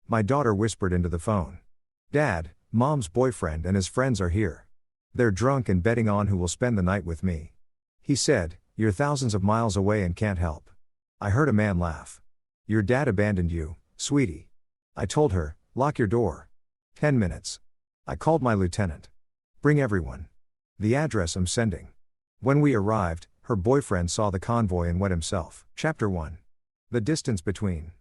My daughter whispered into the phone. Dad, Mom's boyfriend and his friends are here. They're drunk and betting on who will spend the night with me. He said, "You're thousands of miles away and can't help." I heard a man laugh. "Your dad abandoned you, sweetie." I told her, "Lock your door." 10 minutes. I called my lieutenant. "Bring everyone. The address I'm sending." When we arrived, her boyfriend saw the convoy and wet himself. Chapter 1. The distance between.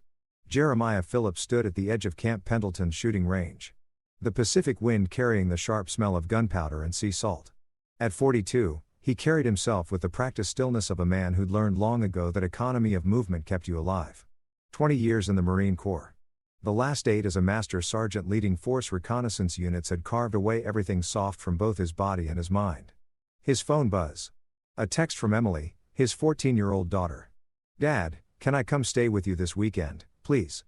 Jeremiah Phillips stood at the edge of Camp Pendleton's shooting range. The Pacific wind carrying the sharp smell of gunpowder and sea salt. At 42, he carried himself with the practiced stillness of a man who'd learned long ago that economy of movement kept you alive. 20 years in the Marine Corps. The last 8 as a master sergeant leading force reconnaissance units had carved away everything soft from both his body and his mind. His phone buzz. A text from Emily, his 14-year-old daughter. "Dad, can I come stay with you this weekend, please?"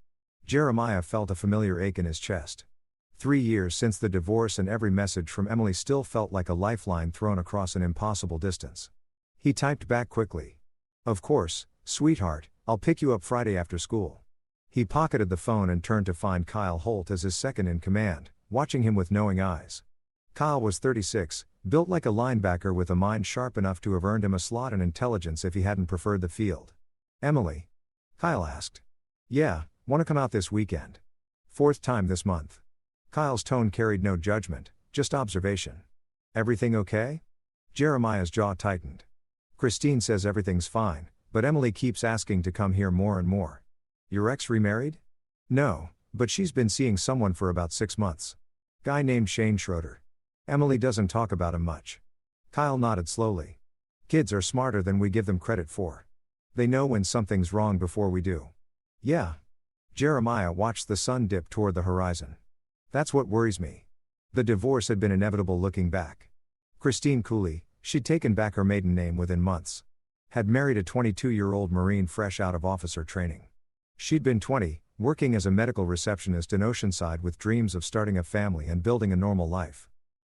Jeremiah felt a familiar ache in his chest. 3 years since the divorce, and every message from Emily still felt like a lifeline thrown across an impossible distance. He typed back quickly. "Of course, sweetheart, I'll pick you up Friday after school." He pocketed the phone and turned to find Kyle Holt as his second in command, watching him with knowing eyes. Kyle was 36, built like a linebacker with a mind sharp enough to have earned him a slot in intelligence if he hadn't preferred the field. "Emily?" Kyle asked. "Yeah, wanna come out this weekend. 4th time this month." Kyle's tone carried no judgment, just observation. "Everything okay?" Jeremiah's jaw tightened. "Christine says everything's fine, but Emily keeps asking to come here more and more." "Your ex remarried?" "No, but she's been seeing someone for about 6 months. Guy named Shane Schroeder. Emily doesn't talk about him much." Kyle nodded slowly. "Kids are smarter than we give them credit for. They know when something's wrong before we do." "Yeah." Jeremiah watched the sun dip toward the horizon. "That's what worries me." The divorce had been inevitable looking back. Christine Cooley, she'd taken back her maiden name within months. Had married a 22-year-old Marine fresh out of officer training. She'd been 20, working as a medical receptionist in Oceanside with dreams of starting a family and building a normal life.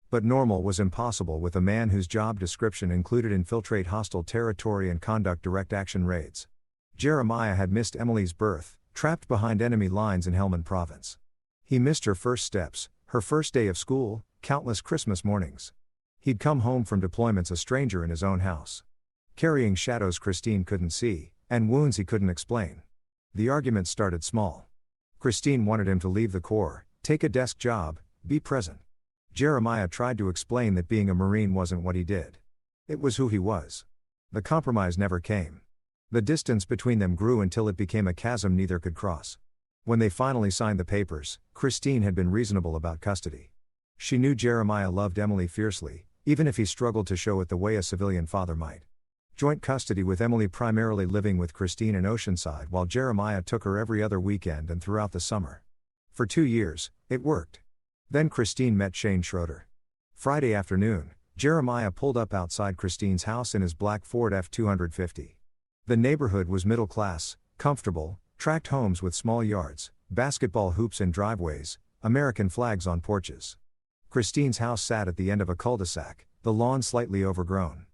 But normal was impossible with a man whose job description included infiltrate hostile territory and conduct direct action raids. Jeremiah had missed Emily's birth, trapped behind enemy lines in Helmand Province. He missed her first steps, her first day of school, countless Christmas mornings. He'd come home from deployments a stranger in his own house. Carrying shadows Christine couldn't see, and wounds he couldn't explain. The argument started small. Christine wanted him to leave the Corps, take a desk job, be present. Jeremiah tried to explain that being a Marine wasn't what he did. It was who he was. The compromise never came. The distance between them grew until it became a chasm neither could cross. When they finally signed the papers, Christine had been reasonable about custody. She knew Jeremiah loved Emily fiercely, even if he struggled to show it the way a civilian father might. Joint custody with Emily primarily living with Christine in Oceanside while Jeremiah took her every other weekend and throughout the summer. For 2 years, it worked. Then Christine met Shane Schroeder. Friday afternoon, Jeremiah pulled up outside Christine's house in his black Ford F-250. The neighborhood was middle class, comfortable, tract homes with small yards, basketball hoops in driveways, American flags on porches. Christine's house sat at the end of a cul-de-sac, the lawn slightly overgrown.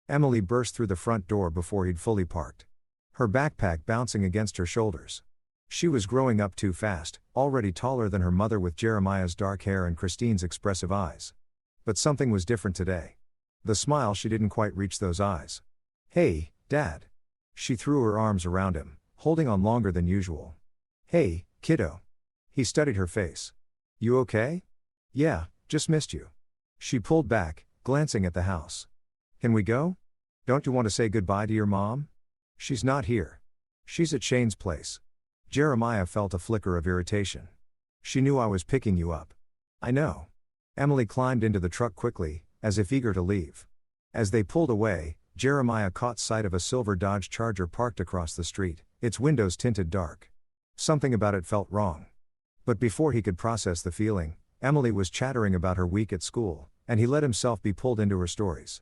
Emily burst through the front door before he'd fully parked. Her backpack bouncing against her shoulders. She was growing up too fast, already taller than her mother with Jeremiah's dark hair and Christine's expressive eyes. But something was different today. The smile she didn't quite reach those eyes. "Hey, Dad." She threw her arms around him, holding on longer than usual. "Hey, kiddo." He studied her face. "You okay?" "Yeah, just missed you." She pulled back, glancing at the house. "Can we go? Don't you want to say goodbye to your mom?" "She's not here. She's at Shane's place." Jeremiah felt a flicker of irritation. "She knew I was picking you up." "I know." Emily climbed into the truck quickly, as if eager to leave. As they pulled away, Jeremiah caught sight of a silver Dodge Charger parked across the street, its windows tinted dark. Something about it felt wrong. But before he could process the feeling, Emily was chattering about her week at school, and he let himself be pulled into her stories.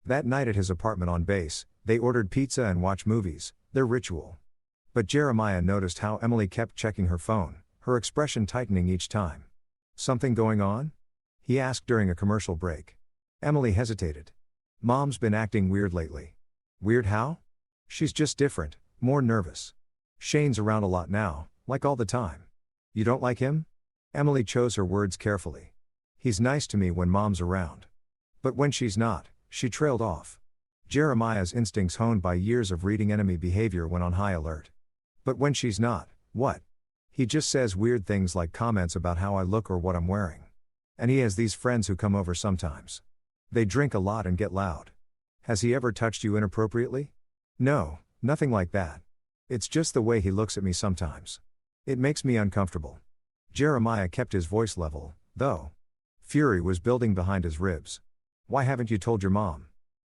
That night at his apartment on base, they ordered pizza and watched movies, their ritual. But Jeremiah noticed how Emily kept checking her phone, her expression tightening each time. "Something going on?" he asked during a commercial break. Emily hesitated. "Mom's been acting weird lately." "Weird how?" "She's just different, more nervous. Shane's around a lot now, like all the time." You don't like him? Emily chose her words carefully. He's nice to me when Mom's around. But when she's not, she trailed off. Jeremiah's instincts, honed by years of reading enemy behavior, went on high alert. But when she's not, what? He just says weird things like comments about how I look or what I'm wearing. And he has these friends who come over sometimes. They drink a lot and get loud. Has he ever touched you inappropriately? No, nothing like that. It's just the way he looks at me sometimes. It makes me uncomfortable. Jeremiah kept his voice level, though. Fury was building behind his ribs. Why haven't you told your mom?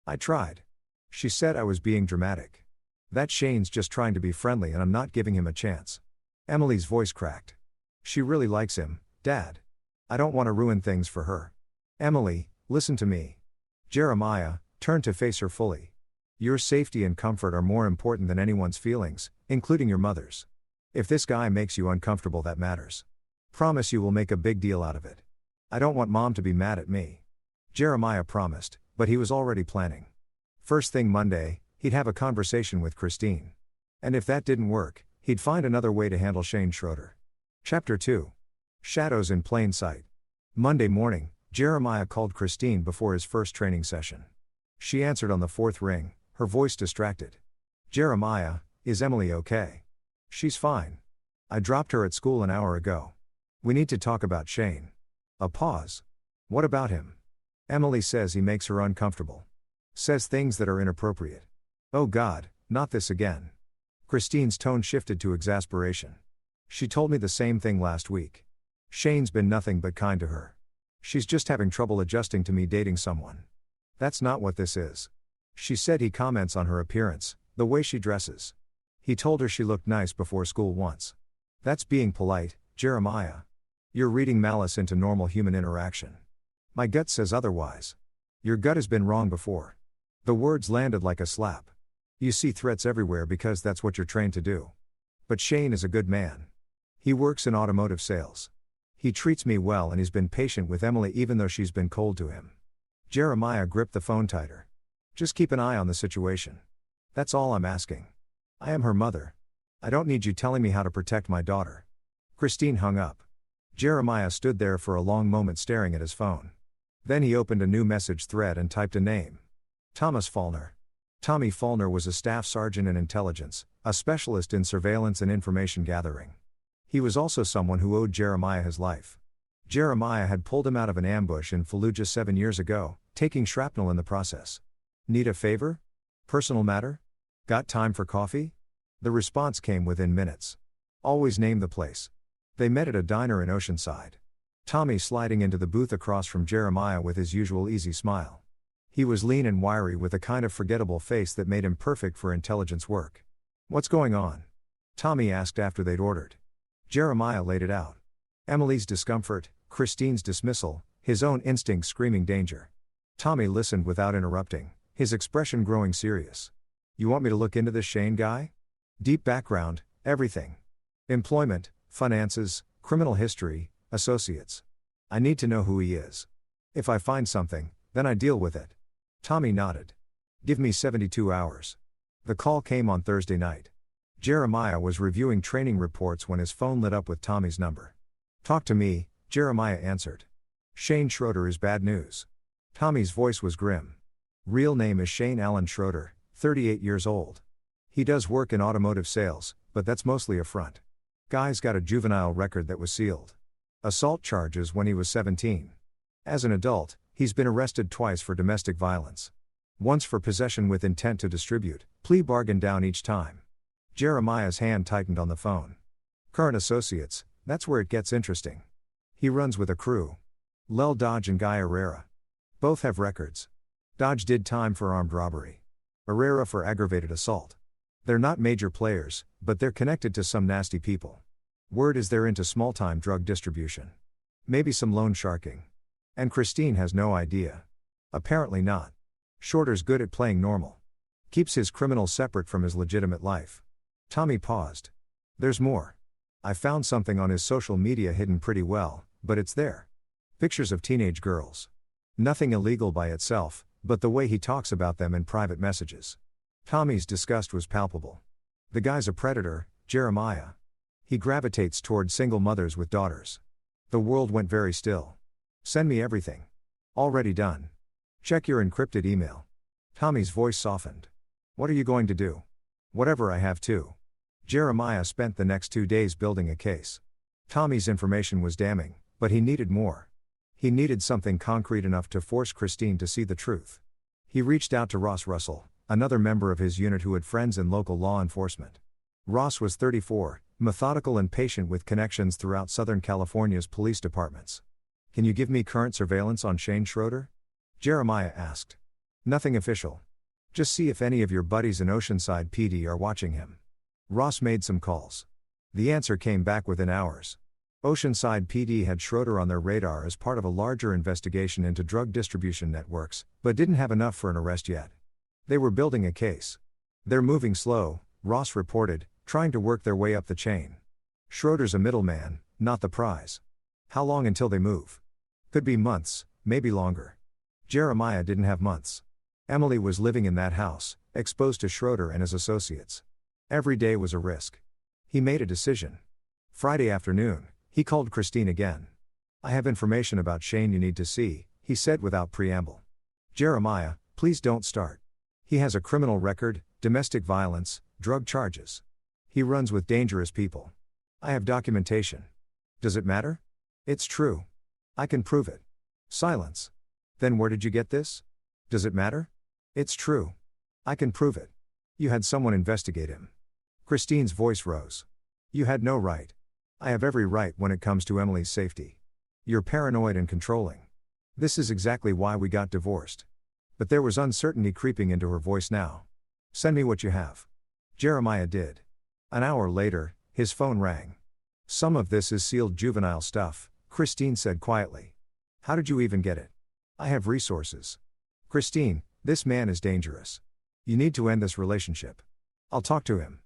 I tried. She said I was being dramatic. That Shane's just trying to be friendly and I'm not giving him a chance. Emily's voice cracked. She really likes him, Dad. I don't want to ruin things for her. Emily, listen to me. Jeremiah turned to face her fully. Your safety and comfort are more important than anyone's feelings, including your mother's. If this guy makes you uncomfortable, that matters. Promise you will make a big deal out of it. I don't want Mom to be mad at me. Jeremiah promised, but he was already planning. First thing Monday, he'd have a conversation with Christine. And if that didn't work, he'd find another way to handle Shane Schroeder. Chapter 2. Shadows in Plain Sight. Monday morning, Jeremiah called Christine before his first training session. She answered on the fourth ring, her voice distracted. Jeremiah, is Emily okay? She's fine. I dropped her at school an hour ago. We need to talk about Shane. A pause. What about him? Emily says he makes her uncomfortable. Says things that are inappropriate. Oh God, not this again. Christine's tone shifted to exasperation. She told me the same thing last week. Shane's been nothing but kind to her. She's just having trouble adjusting to me dating someone. That's not what this is. She said he comments on her appearance, the way she dresses. He told her she looked nice before school once. That's being polite, Jeremiah. You're reading malice into normal human interaction. My gut says otherwise. Your gut has been wrong before. The words landed like a slap. You see threats everywhere because that's what you're trained to do. But Shane is a good man. He works in automotive sales. He treats me well and he's been patient with Emily even though she's been cold to him. Jeremiah gripped the phone tighter. Just keep an eye on the situation. That's all I'm asking. I am her mother. I don't need you telling me how to protect my daughter. Christine hung up. Jeremiah stood there for a long moment staring at his phone. Then he opened a new message thread and typed a name. Thomas Faulkner. Tommy Faulkner was a staff sergeant in intelligence, a specialist in surveillance and information gathering. He was also someone who owed Jeremiah his life. Jeremiah had pulled him out of an ambush in Fallujah 7 years ago, taking shrapnel in the process. Need a favor? Personal matter? Got time for coffee? The response came within minutes. Always name the place. They met at a diner in Oceanside. Tommy sliding into the booth across from Jeremiah with his usual easy smile. He was lean and wiry with a kind of forgettable face that made him perfect for intelligence work. What's going on? Tommy asked after they'd ordered. Jeremiah laid it out. Emily's discomfort, Christine's dismissal, his own instincts screaming danger. Tommy listened without interrupting, his expression growing serious. You want me to look into this Shane guy? Deep background, everything. Employment, finances, criminal history, associates. I need to know who he is. If I find something, then I deal with it. Tommy nodded. Give me 72 hours. The call came on Thursday night. Jeremiah was reviewing training reports when his phone lit up with Tommy's number. Talk to me, Jeremiah answered. Shane Schroeder is bad news. Tommy's voice was grim. Real name is Shane Allen Schroeder, 38 years old. He does work in automotive sales, but that's mostly a front. Guy's got a juvenile record that was sealed. Assault charges when he was 17. As an adult, he's been arrested twice for domestic violence. Once for possession with intent to distribute, plea bargained down each time. Jeremiah's hand tightened on the phone. Current associates, that's where it gets interesting. He runs with a crew. Lel Dodge and Guy Herrera. Both have records. Dodge did time for armed robbery. Herrera for aggravated assault. They're not major players, but they're connected to some nasty people. Word is they're into small-time drug distribution. Maybe some loan sharking. And Christine has no idea. Apparently not. Schroeder's good at playing normal. Keeps his criminal separate from his legitimate life. Tommy paused. There's more. I found something on his social media hidden pretty well, but it's there. Pictures of teenage girls. Nothing illegal by itself, but the way he talks about them in private messages. Tommy's disgust was palpable. The guy's a predator, Jeremiah. He gravitates toward single mothers with daughters. The world went very still. Send me everything. Already done. Check your encrypted email. Tommy's voice softened. What are you going to do? Whatever I have to. Jeremiah spent the next 2 days building a case. Tommy's information was damning, but he needed more. He needed something concrete enough to force Christine to see the truth. He reached out to Ross Russell, another member of his unit who had friends in local law enforcement. Ross was 34, methodical and patient with connections throughout Southern California's police departments. Can you give me current surveillance on Shane Schroeder? Jeremiah asked. Nothing official. Just see if any of your buddies in Oceanside PD are watching him. Ross made some calls. The answer came back within hours. Oceanside PD had Schroeder on their radar as part of a larger investigation into drug distribution networks, but didn't have enough for an arrest yet. They were building a case. They're moving slow, Ross reported, trying to work their way up the chain. Schroeder's a middleman, not the prize. How long until they move? Could be months, maybe longer. Jeremiah didn't have months. Emily was living in that house, exposed to Schroeder and his associates. Every day was a risk. He made a decision. Friday afternoon, he called Christine again. I have information about Shane you need to see, he said without preamble. Jeremiah, please don't start. He has a criminal record, domestic violence, drug charges. He runs with dangerous people. I have documentation. Does it matter? It's true. I can prove it. Silence. Then where did you get this? Does it matter? It's true. I can prove it. You had someone investigate him. Christine's voice rose. You had no right. I have every right when it comes to Emily's safety. You're paranoid and controlling. This is exactly why we got divorced. But there was uncertainty creeping into her voice now. Send me what you have. Jeremiah did. An hour later, his phone rang. Some of this is sealed juvenile stuff, Christine said quietly. How did you even get it? I have resources. Christine, this man is dangerous. You need to end this relationship. I'll talk to him.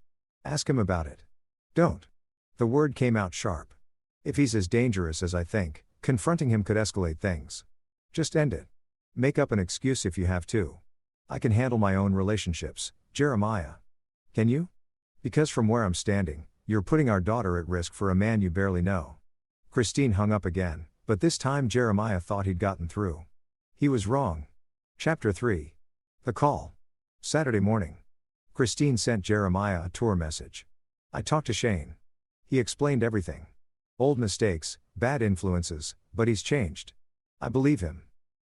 Ask him about it. Don't. The word came out sharp. If he's as dangerous as I think, confronting him could escalate things. Just end it. Make up an excuse if you have to. I can handle my own relationships, Jeremiah. Can you? Because from where I'm standing, you're putting our daughter at risk for a man you barely know. Christine hung up again, but this time Jeremiah thought he'd gotten through. He was wrong. Chapter 3. The call. Saturday morning. Christine sent Jeremiah a tour message. I talked to Shane. He explained everything. Old mistakes, bad influences, but he's changed. I believe him.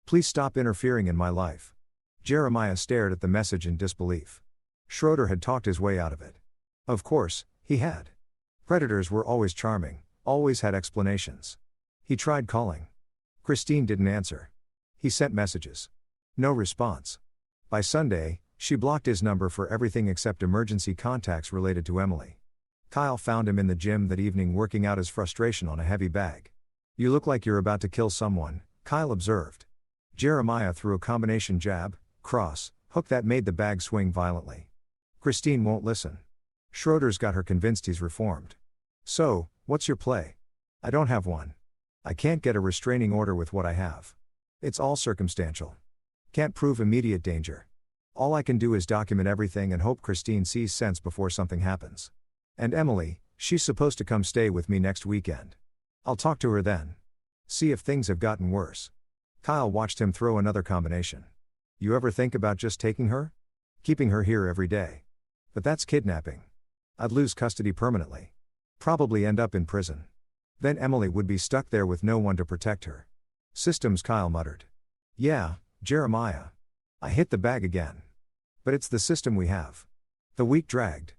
Please stop interfering in my life. Jeremiah stared at the message in disbelief. Schroeder had talked his way out of it. Of course, he had. Predators were always charming, always had explanations. He tried calling. Christine didn't answer. He sent messages. No response. By Sunday, she blocked his number for everything except emergency contacts related to Emily. Kyle found him in the gym that evening working out his frustration on a heavy bag. You look like you're about to kill someone, Kyle observed. Jeremiah threw a combination jab, cross, hook that made the bag swing violently. Christine won't listen. Schroeder's got her convinced he's reformed. So, what's your play? I don't have one. I can't get a restraining order with what I have. It's all circumstantial. Can't prove immediate danger. All I can do is document everything and hope Christine sees sense before something happens. And Emily, she's supposed to come stay with me next weekend. I'll talk to her then. See if things have gotten worse. Kyle watched him throw another combination. You ever think about just taking her? Keeping her here every day. But that's kidnapping. I'd lose custody permanently. Probably end up in prison. Then Emily would be stuck there with no one to protect her. Systems, Kyle muttered. Yeah, Jeremiah. I hit the bag again. But it's the system we have. The week dragged.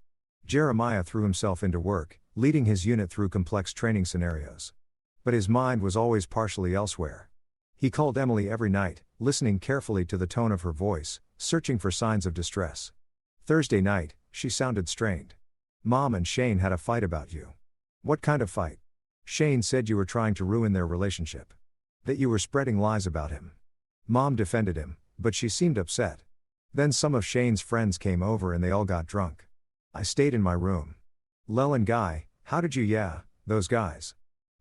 Jeremiah threw himself into work, leading his unit through complex training scenarios. But his mind was always partially elsewhere. He called Emily every night, listening carefully to the tone of her voice, searching for signs of distress. Thursday night, she sounded strained. Mom and Shane had a fight about you. What kind of fight? Shane said you were trying to ruin their relationship. That you were spreading lies about him. Mom defended him, but she seemed upset. Then some of Shane's friends came over and they all got drunk. I stayed in my room. Lel and Guy, how did you? Yeah, those guys.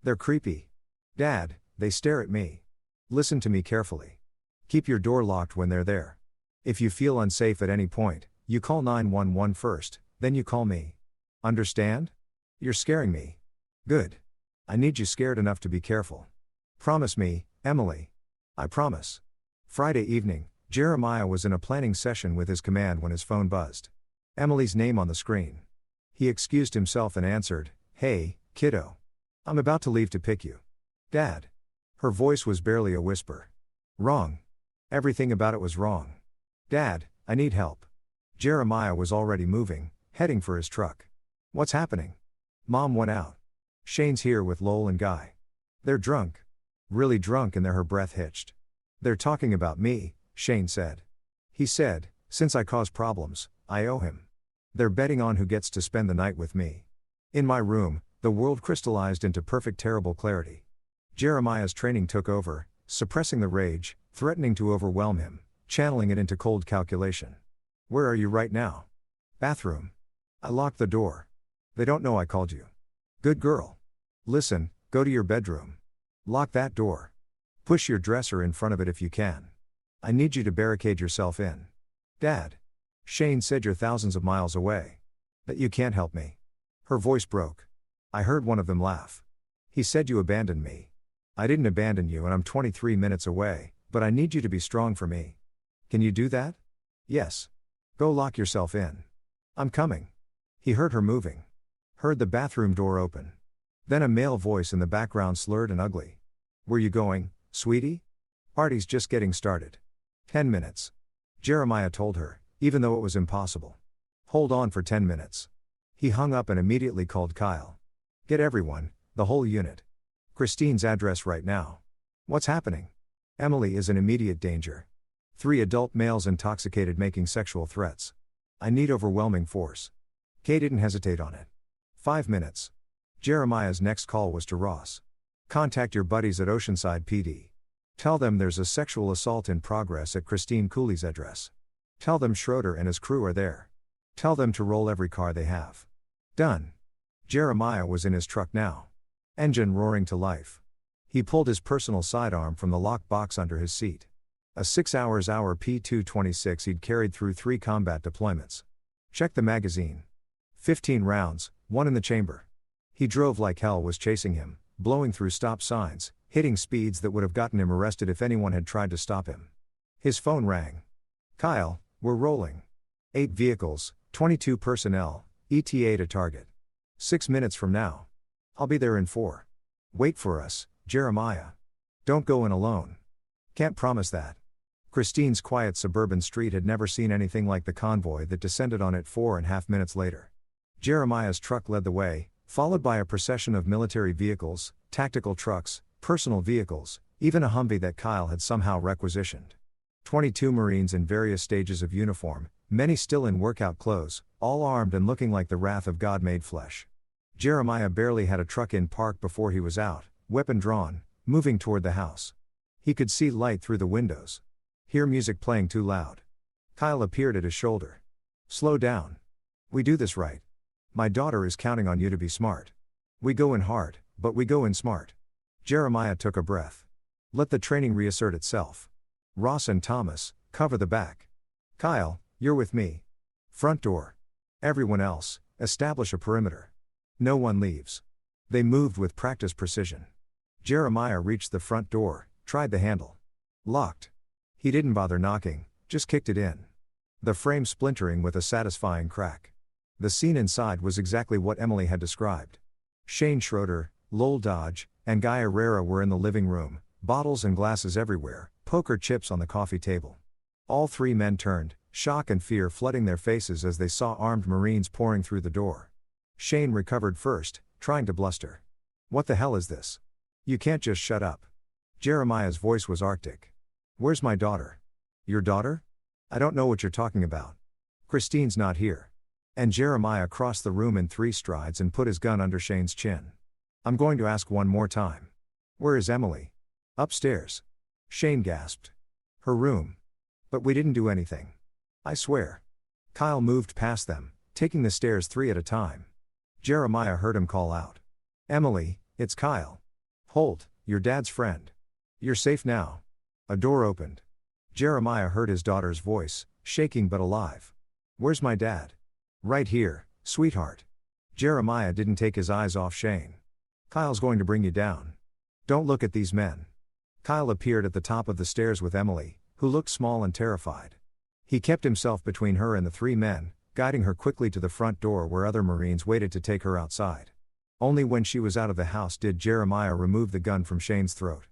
They're creepy. Dad, they stare at me. Listen to me carefully. Keep your door locked when they're there. If you feel unsafe at any point, you call 911 first, then you call me. Understand? You're scaring me. Good. I need you scared enough to be careful. Promise me, Emily. I promise. Friday evening, Jeremiah was in a planning session with his command when his phone buzzed. Emily's name on the screen. He excused himself and answered, "Hey, kiddo. I'm about to leave to pick you." "Dad." Her voice was barely a whisper. "Wrong. Everything about it was wrong. Dad, I need help." Jeremiah was already moving, heading for his truck. "What's happening?" "Mom went out. Shane's here with Lowell and Guy. They're drunk. Really drunk," and there her breath hitched. "They're talking about me," Shane said. He said, "Since I caused problems, I owe him. They're betting on who gets to spend the night with me." In my room, the world crystallized into perfect terrible clarity. Jeremiah's training took over, suppressing the rage, threatening to overwhelm him, channeling it into cold calculation. "Where are you right now?" "Bathroom. I locked the door. They don't know I called you." "Good girl. Listen, go to your bedroom. Lock that door. Push your dresser in front of it if you can. I need you to barricade yourself in." "Dad." Shane said, "You're thousands of miles away. That you can't help me." Her voice broke. "I heard one of them laugh. He said you abandoned me. I didn't abandon you and I'm 23 minutes away, but I need you to be strong for me. Can you do that?" "Yes. Go lock yourself in." "I'm coming." He heard her moving. Heard the bathroom door open. Then a male voice in the background, slurred and ugly. "Where you going, sweetie?" "Party's just getting started." 10 minutes. Jeremiah told her, even though it was impossible. "Hold on for 10 minutes. He hung up and immediately called Kyle. "Get everyone, the whole unit. Christine's address right now." "What's happening?" "Emily is in immediate danger. 3 adult males intoxicated making sexual threats. I need overwhelming force." Kay didn't hesitate on it. 5 minutes. Jeremiah's next call was to Ross. "Contact your buddies at Oceanside PD. Tell them there's a sexual assault in progress at Christine Cooley's address. Tell them Schroeder and his crew are there. Tell them to roll every car they have." Done. Jeremiah was in his truck now. Engine roaring to life. He pulled his personal sidearm from the locked box under his seat. A 6-hour P226 he'd carried through 3 combat deployments. Check the magazine. 15 rounds, 1 in the chamber. He drove like hell was chasing him, blowing through stop signs, hitting speeds that would have gotten him arrested if anyone had tried to stop him. His phone rang. "Kyle, we're rolling. 8 vehicles, 22 personnel, ETA to target. 6 minutes from now. I'll be there in 4. Wait for us, Jeremiah. Don't go in alone." "Can't promise that." Christine's quiet suburban street had never seen anything like the convoy that descended on it 4.5 minutes later. Jeremiah's truck led the way, followed by a procession of military vehicles, tactical trucks, personal vehicles, even a Humvee that Kyle had somehow requisitioned. 22 Marines in various stages of uniform, many still in workout clothes, all armed and looking like the wrath of God made flesh. Jeremiah barely had a truck in park before he was out, weapon drawn, moving toward the house. He could see light through the windows. Hear music playing too loud. Kyle appeared at his shoulder. "Slow down. We do this right. My daughter is counting on you to be smart. We go in hard, but we go in smart." Jeremiah took a breath. "Let the training reassert itself. Ross and Thomas, cover the back. Kyle, you're with me. Front door. Everyone else, establish a perimeter. No one leaves." They moved with practiced precision. Jeremiah reached the front door, tried the handle. Locked. He didn't bother knocking, just kicked it in. The frame splintering with a satisfying crack. The scene inside was exactly what Emily had described. Shane Schroeder, Lowell Dodge, and Guy Herrera were in the living room, bottles and glasses everywhere, poker chips on the coffee table. All 3 men turned, shock and fear flooding their faces as they saw armed Marines pouring through the door. Shane recovered first, trying to bluster. "What the hell is this? You can't just shut up." Jeremiah's voice was arctic. "Where's my daughter?" "Your daughter? I don't know what you're talking about. Christine's not here." And Jeremiah crossed the room in 3 strides and put his gun under Shane's chin. "I'm going to ask one more time. Where is Emily?" "Upstairs." Shane gasped. "Her room. But we didn't do anything. I swear." Kyle moved past them, taking the stairs 3 at a time. Jeremiah heard him call out. "Emily, it's Kyle. Holt, your dad's friend. You're safe now." A door opened. Jeremiah heard his daughter's voice, shaking but alive. "Where's my dad?" "Right here, sweetheart." Jeremiah didn't take his eyes off Shane. Kyle's going to bring you down. Don't look at these men. Kyle appeared at the top of the stairs with Emily, who looked small and terrified. He kept himself between her and the three men, guiding her quickly to the front door where other Marines waited to take her outside. Only when she was out of the house did Jeremiah remove the gun from Shane's throat.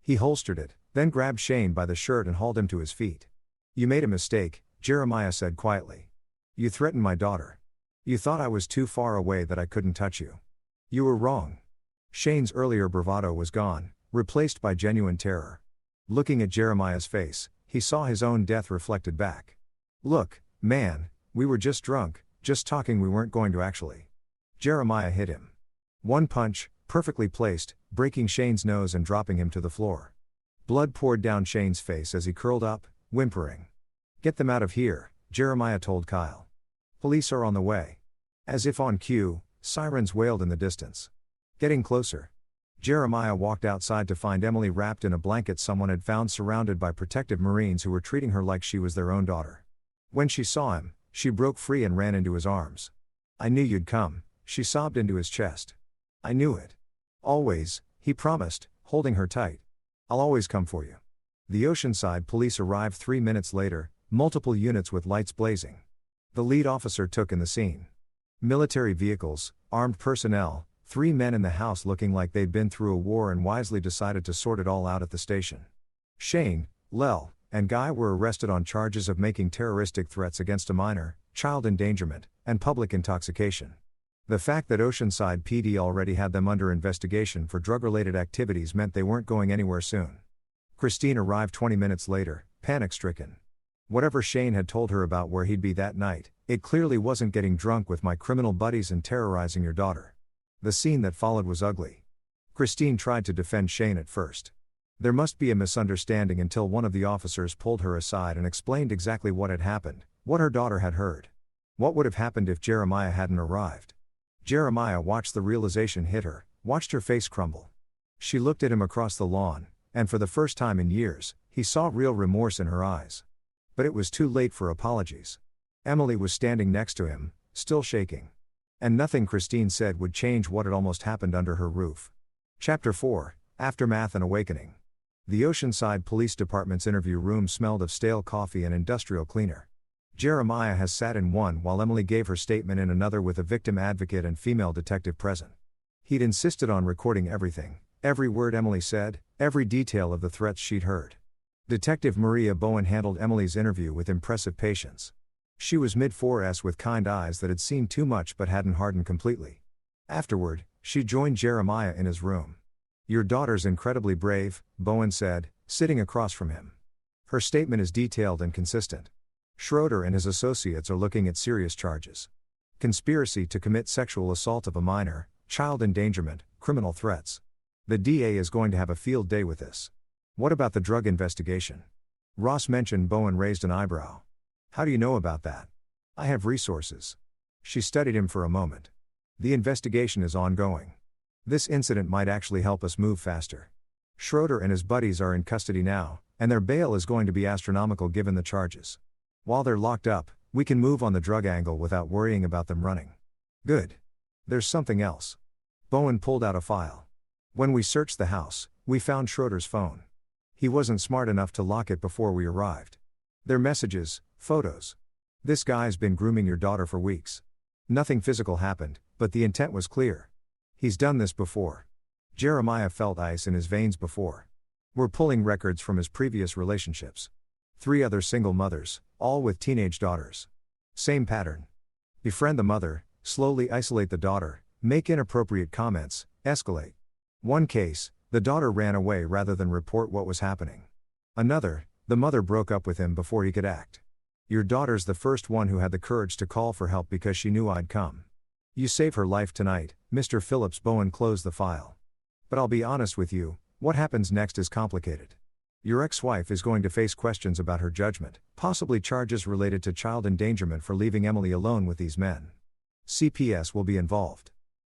He holstered it, then grabbed Shane by the shirt and hauled him to his feet. You made a mistake, Jeremiah said quietly. You threatened my daughter. You thought I was too far away that I couldn't touch you. You were wrong. Shane's earlier bravado was gone, replaced by genuine terror. Looking at Jeremiah's face, he saw his own death reflected back. Look, man, we were just drunk, just talking, we weren't going to actually. Jeremiah hit him. One punch, perfectly placed, breaking Shane's nose and dropping him to the floor. Blood poured down Shane's face as he curled up, whimpering. Get them out of here, Jeremiah told Kyle. Police are on the way. As if on cue, sirens wailed in the distance. Getting closer. Jeremiah walked outside to find Emily wrapped in a blanket someone had found, surrounded by protective Marines who were treating her like she was their own daughter. When she saw him, she broke free and ran into his arms. I knew you'd come, she sobbed into his chest. I knew it. Always, he promised, holding her tight. I'll always come for you. The Oceanside police arrived 3 minutes later, multiple units with lights blazing. The lead officer took in the scene. Military vehicles, armed personnel, 3 men in the house looking like they'd been through a war and wisely decided to sort it all out at the station. Shane, Lel, and Guy were arrested on charges of making terroristic threats against a minor, child endangerment, and public intoxication. The fact that Oceanside PD already had them under investigation for drug-related activities meant they weren't going anywhere soon. Christine arrived 20 minutes later, panic-stricken. Whatever Shane had told her about where he'd be that night, it clearly wasn't getting drunk with my criminal buddies and terrorizing your daughter. The scene that followed was ugly. Christine tried to defend Shane at first. There must be a misunderstanding until one of the officers pulled her aside and explained exactly what had happened, what her daughter had heard. What would have happened if Jeremiah hadn't arrived? Jeremiah watched the realization hit her, watched her face crumble. She looked at him across the lawn, and for the first time in years, he saw real remorse in her eyes. But it was too late for apologies. Emily was standing next to him, still shaking. And nothing Christine said would change what had almost happened under her roof. Chapter 4, Aftermath and Awakening. The Oceanside Police Department's interview room smelled of stale coffee and industrial cleaner. Jeremiah has sat in one while Emily gave her statement in another with a victim advocate and female detective present. He'd insisted on recording everything, every word Emily said, every detail of the threats she'd heard. Detective Maria Bowen handled Emily's interview with impressive patience. She was mid-4s with kind eyes that had seen too much but hadn't hardened completely. Afterward, she joined Jeremiah in his room. Your daughter's incredibly brave, Bowen said, sitting across from him. Her statement is detailed and consistent. Schroeder and his associates are looking at serious charges. Conspiracy to commit sexual assault of a minor, child endangerment, criminal threats. The DA is going to have a field day with this. What about the drug investigation? Ross mentioned. Bowen raised an eyebrow. How do you know about that? I have resources. She studied him for a moment. The investigation is ongoing. This incident might actually help us move faster. Schroeder and his buddies are in custody now, and their bail is going to be astronomical given the charges. While they're locked up, we can move on the drug angle without worrying about them running. Good. There's something else. Bowen pulled out a file. When we searched the house, we found Schroeder's phone. He wasn't smart enough to lock it before we arrived. They're messages, photos. This guy's been grooming your daughter for weeks. Nothing physical happened, but the intent was clear. He's done this before. Jeremiah felt ice in his veins before. We're pulling records from his previous relationships. 3 other single mothers, all with teenage daughters. Same pattern. Befriend the mother, slowly isolate the daughter, make inappropriate comments, escalate. One case, the daughter ran away rather than report what was happening. Another, the mother broke up with him before he could act. Your daughter's the first one who had the courage to call for help because she knew I'd come. You save her life tonight, Mr. Phillips. Bowen closed the file. But I'll be honest with you, what happens next is complicated. Your ex-wife is going to face questions about her judgment, possibly charges related to child endangerment for leaving Emily alone with these men. CPS will be involved.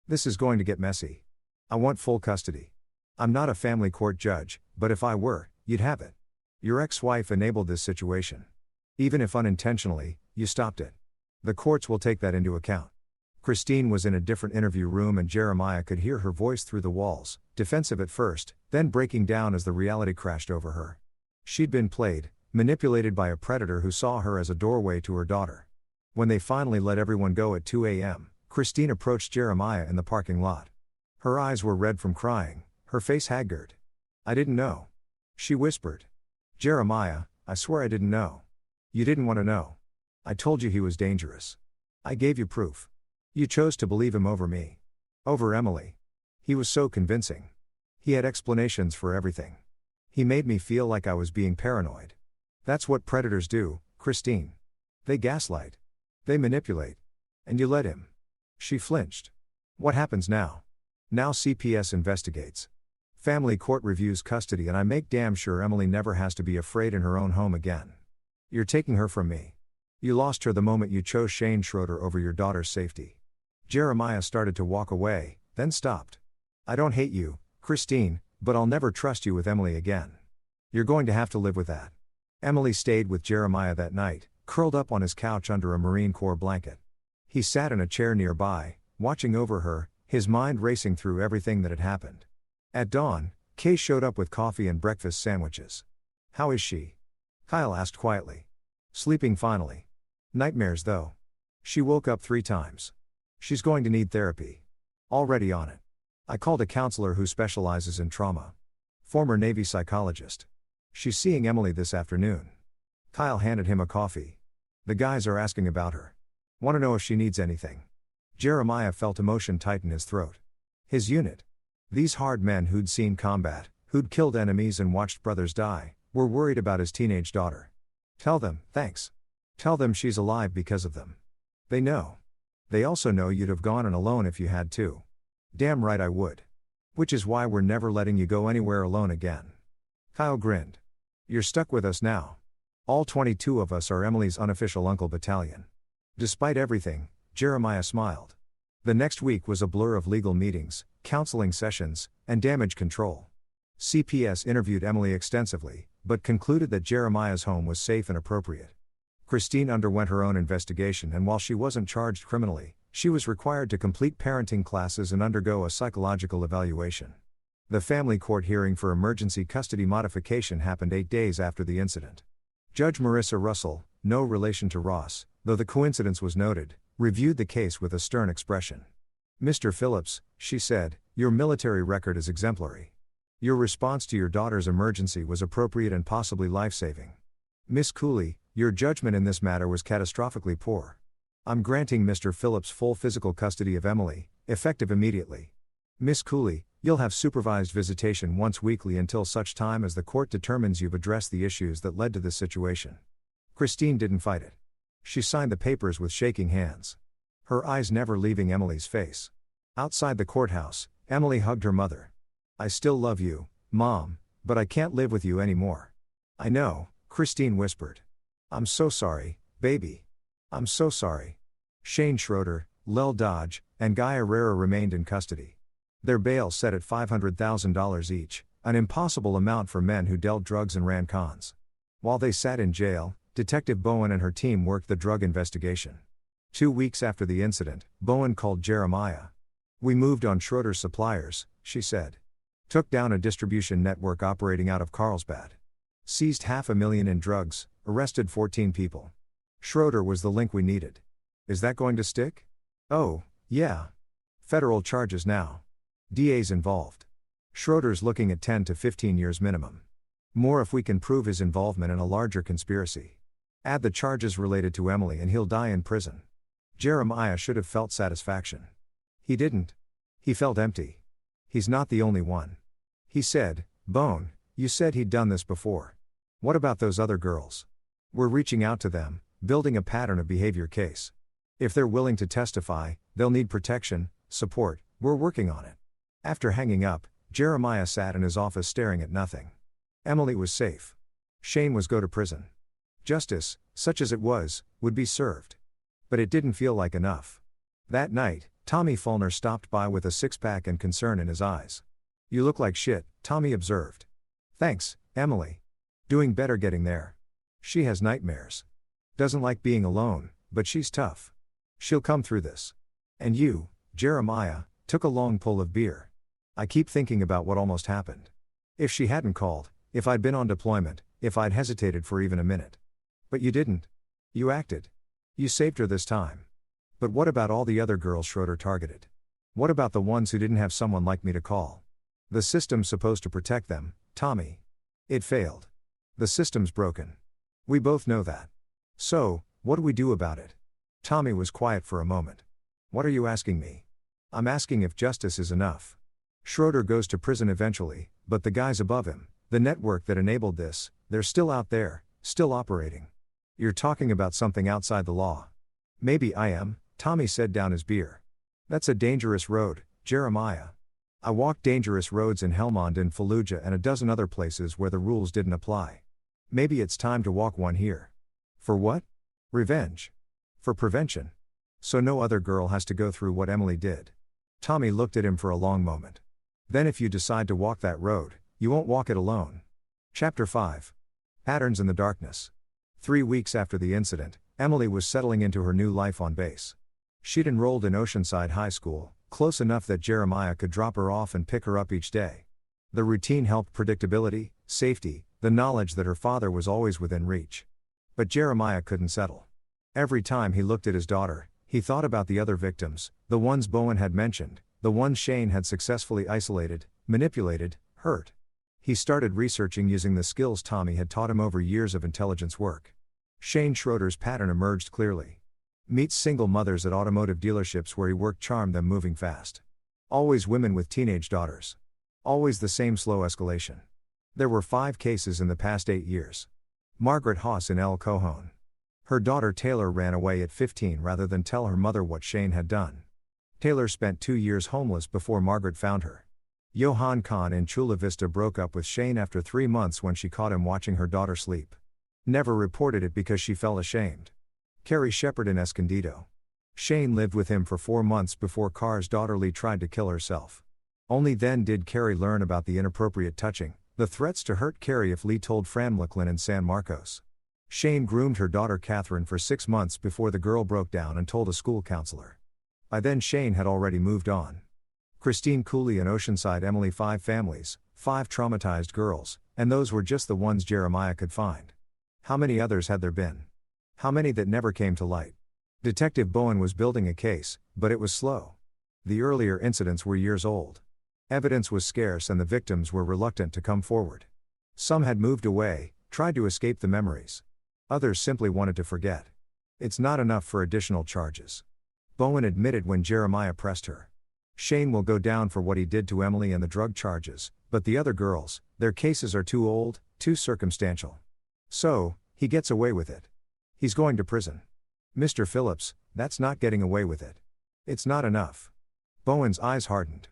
This is going to get messy. I want full custody. I'm not a family court judge, but if I were, you'd have it. Your ex-wife enabled this situation. Even if unintentionally, you stopped it. The courts will take that into account. Christine was in a different interview room and Jeremiah could hear her voice through the walls, defensive at first, then breaking down as the reality crashed over her. She'd been played, manipulated by a predator who saw her as a doorway to her daughter. When they finally let everyone go at 2 a.m., Christine approached Jeremiah in the parking lot. Her eyes were red from crying, her face haggard. "I didn't know," she whispered. "Jeremiah, I swear I didn't know. You didn't want to know. I told you he was dangerous. I gave you proof. You chose to believe him over me. Over Emily. He was so convincing. He had explanations for everything. He made me feel like I was being paranoid. That's what predators do, Christine. They gaslight. They manipulate. And you let him." She flinched. "What happens now?" "Now CPS investigates. Family court reviews custody and I make damn sure Emily never has to be afraid in her own home again. You're taking her from me. You lost her the moment you chose Shane Schroeder over your daughter's safety." Jeremiah started to walk away, then stopped. "I don't hate you, Christine, but I'll never trust you with Emily again. You're going to have to live with that." Emily stayed with Jeremiah that night, curled up on his couch under a Marine Corps blanket. He sat in a chair nearby, watching over her, his mind racing through everything that had happened. At dawn, Kay showed up with coffee and breakfast sandwiches. "How is she?" Kyle asked quietly. "Sleeping finally. Nightmares though. She woke up 3 times. She's going to need therapy. Already on it. I called a counselor who specializes in trauma. Former Navy psychologist. She's seeing Emily this afternoon." Kyle handed him a coffee. "The guys are asking about her. Want to know if she needs anything." Jeremiah felt emotion tighten his throat. His unit. These hard men who'd seen combat, who'd killed enemies and watched brothers die, were worried about his teenage daughter. "Tell them, thanks. Tell them she's alive because of them. They know. They also know you'd have gone in alone if you had to." "Damn right I would. Which is why we're never letting you go anywhere alone again." Kyle grinned. "You're stuck with us now. All 22 of us are Emily's unofficial uncle battalion." Despite everything, Jeremiah smiled. The next week was a blur of legal meetings, counseling sessions, and damage control. CPS interviewed Emily extensively, but concluded that Jeremiah's home was safe and appropriate. Christine underwent her own investigation and while she wasn't charged criminally, she was required to complete parenting classes and undergo a psychological evaluation. The family court hearing for emergency custody modification happened 8 days after the incident. Judge Marissa Russell, no relation to Ross, though the coincidence was noted, reviewed the case with a stern expression. "Mr. Phillips," she said, "your military record is exemplary. Your response to your daughter's emergency was appropriate and possibly life-saving. Miss Cooley, your judgment in this matter was catastrophically poor. I'm granting Mr. Phillips full physical custody of Emily, effective immediately. Miss Cooley, you'll have supervised visitation once weekly until such time as the court determines you've addressed the issues that led to this situation." Christine didn't fight it. She signed the papers with shaking hands. Her eyes never leaving Emily's face. Outside the courthouse, Emily hugged her mother. "I still love you, Mom, but I can't live with you anymore." "I know," Christine whispered. "I'm so sorry, baby. I'm so sorry." Shane Schroeder, Lel Dodge, and Guy Herrera remained in custody. Their bail set at $500,000 each, an impossible amount for men who dealt drugs and ran cons. While they sat in jail, Detective Bowen and her team worked the drug investigation. 2 weeks after the incident, Bowen called Jeremiah. "We moved on Schroeder's suppliers," she said. "Took down a distribution network operating out of Carlsbad. Seized $500,000 in drugs, arrested 14 people. Schroeder was the link we needed. Is that going to stick?" "Oh, yeah. Federal charges now. DA's involved. Schroeder's looking at 10 to 15 years minimum. More if we can prove his involvement in a larger conspiracy. Add the charges related to Emily and he'll die in prison." Jeremiah should have felt satisfaction. He didn't. He felt empty. "He's not the only one." He said, "Bone, you said he'd done this before. What about those other girls? We're reaching out to them, building a pattern of behavior case. If they're willing to testify, they'll need protection, support, we're working on it." After hanging up, Jeremiah sat in his office staring at nothing. Emily was safe. Shane was go to prison. Justice, such as it was, would be served. But it didn't feel like enough. That night, Tommy Fulner stopped by with a six-pack and concern in his eyes. "You look like shit," Tommy observed. "Thanks, Emily. Doing better getting there. She has nightmares. Doesn't like being alone, but she's tough. She'll come through this." And you, Jeremiah, took a long pull of beer. I keep thinking about what almost happened. If she hadn't called, if I'd been on deployment, if I'd hesitated for even a minute. But you didn't. You acted. You saved her this time. But what about all the other girls Schroeder targeted? What about the ones who didn't have someone like me to call? The system's supposed to protect them, Tommy. It failed. The system's broken. We both know that. So, what do we do about it? Tommy was quiet for a moment. What are you asking me? I'm asking if justice is enough. Schroeder goes to prison eventually, but the guys above him, the network that enabled this, they're still out there, still operating. You're talking about something outside the law. Maybe I am, Tommy said down his beer. That's a dangerous road, Jeremiah. I walked dangerous roads in Helmand and Fallujah and a dozen other places where the rules didn't apply. Maybe it's time to walk one here. For what? Revenge. For prevention. So no other girl has to go through what Emily did. Tommy looked at him for a long moment. Then if you decide to walk that road, you won't walk it alone. Chapter 5. Patterns in the Darkness. 3 weeks after the incident, Emily was settling into her new life on base. She'd enrolled in Oceanside High School, close enough that Jeremiah could drop her off and pick her up each day. The routine helped predictability, safety, the knowledge that her father was always within reach. But Jeremiah couldn't settle. Every time he looked at his daughter, he thought about the other victims, the ones Bowen had mentioned, the ones Shane had successfully isolated, manipulated, hurt. He started researching using the skills Tommy had taught him over years of intelligence work. Shane Schroeder's pattern emerged clearly. Meets single mothers at automotive dealerships where he worked charmed them moving fast. Always women with teenage daughters. Always the same slow escalation. There were 5 cases in the past 8 years. Margaret Haas in El Cajon. Her daughter Taylor ran away at 15 rather than tell her mother what Shane had done. Taylor spent 2 years homeless before Margaret found her. Johan Kahn in Chula Vista broke up with Shane after 3 months when she caught him watching her daughter sleep. Never reported it because she felt ashamed. Carrie Shepard in Escondido. Shane lived with him for 4 months before Carr's daughter Lee tried to kill herself. Only then did Carrie learn about the inappropriate touching, the threats to hurt Carrie if Lee told Fran McLean in San Marcos. Shane groomed her daughter Catherine for 6 months before the girl broke down and told a school counselor. By then Shane had already moved on. Christine Cooley in Oceanside Emily 5 families, 5 traumatized girls, and those were just the ones Jeremiah could find. How many others had there been? How many that never came to light? Detective Bowen was building a case, but it was slow. The earlier incidents were years old. Evidence was scarce and the victims were reluctant to come forward. Some had moved away, tried to escape the memories. Others simply wanted to forget. It's not enough for additional charges. Bowen admitted when Jeremiah pressed her. Shane will go down for what he did to Emily and the drug charges, but the other girls, their cases are too old, too circumstantial. So, he gets away with it. He's going to prison. Mr. Phillips, that's not getting away with it. It's not enough. Bowen's eyes hardened.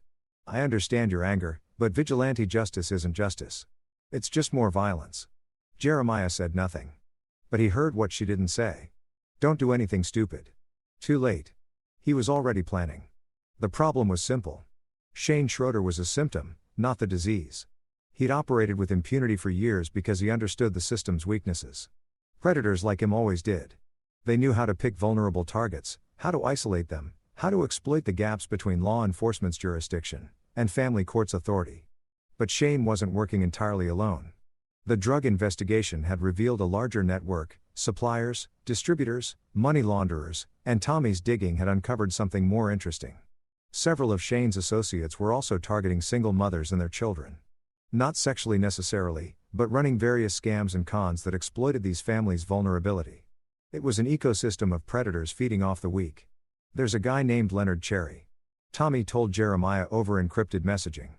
I understand your anger, but vigilante justice isn't justice. It's just more violence. Jeremiah said nothing. But he heard what she didn't say. Don't do anything stupid. Too late. He was already planning. The problem was simple. Shane Schroeder was a symptom, not the disease. He'd operated with impunity for years because he understood the system's weaknesses. Predators like him always did. They knew how to pick vulnerable targets, how to isolate them, how to exploit the gaps between law enforcement's jurisdiction and family court's authority. But Shane wasn't working entirely alone. The drug investigation had revealed a larger network, suppliers, distributors, money launderers, and Tommy's digging had uncovered something more interesting. Several of Shane's associates were also targeting single mothers and their children. Not sexually necessarily, but running various scams and cons that exploited these families' vulnerability. It was an ecosystem of predators feeding off the weak. There's a guy named Leonard Cherry. Tommy told Jeremiah over encrypted messaging.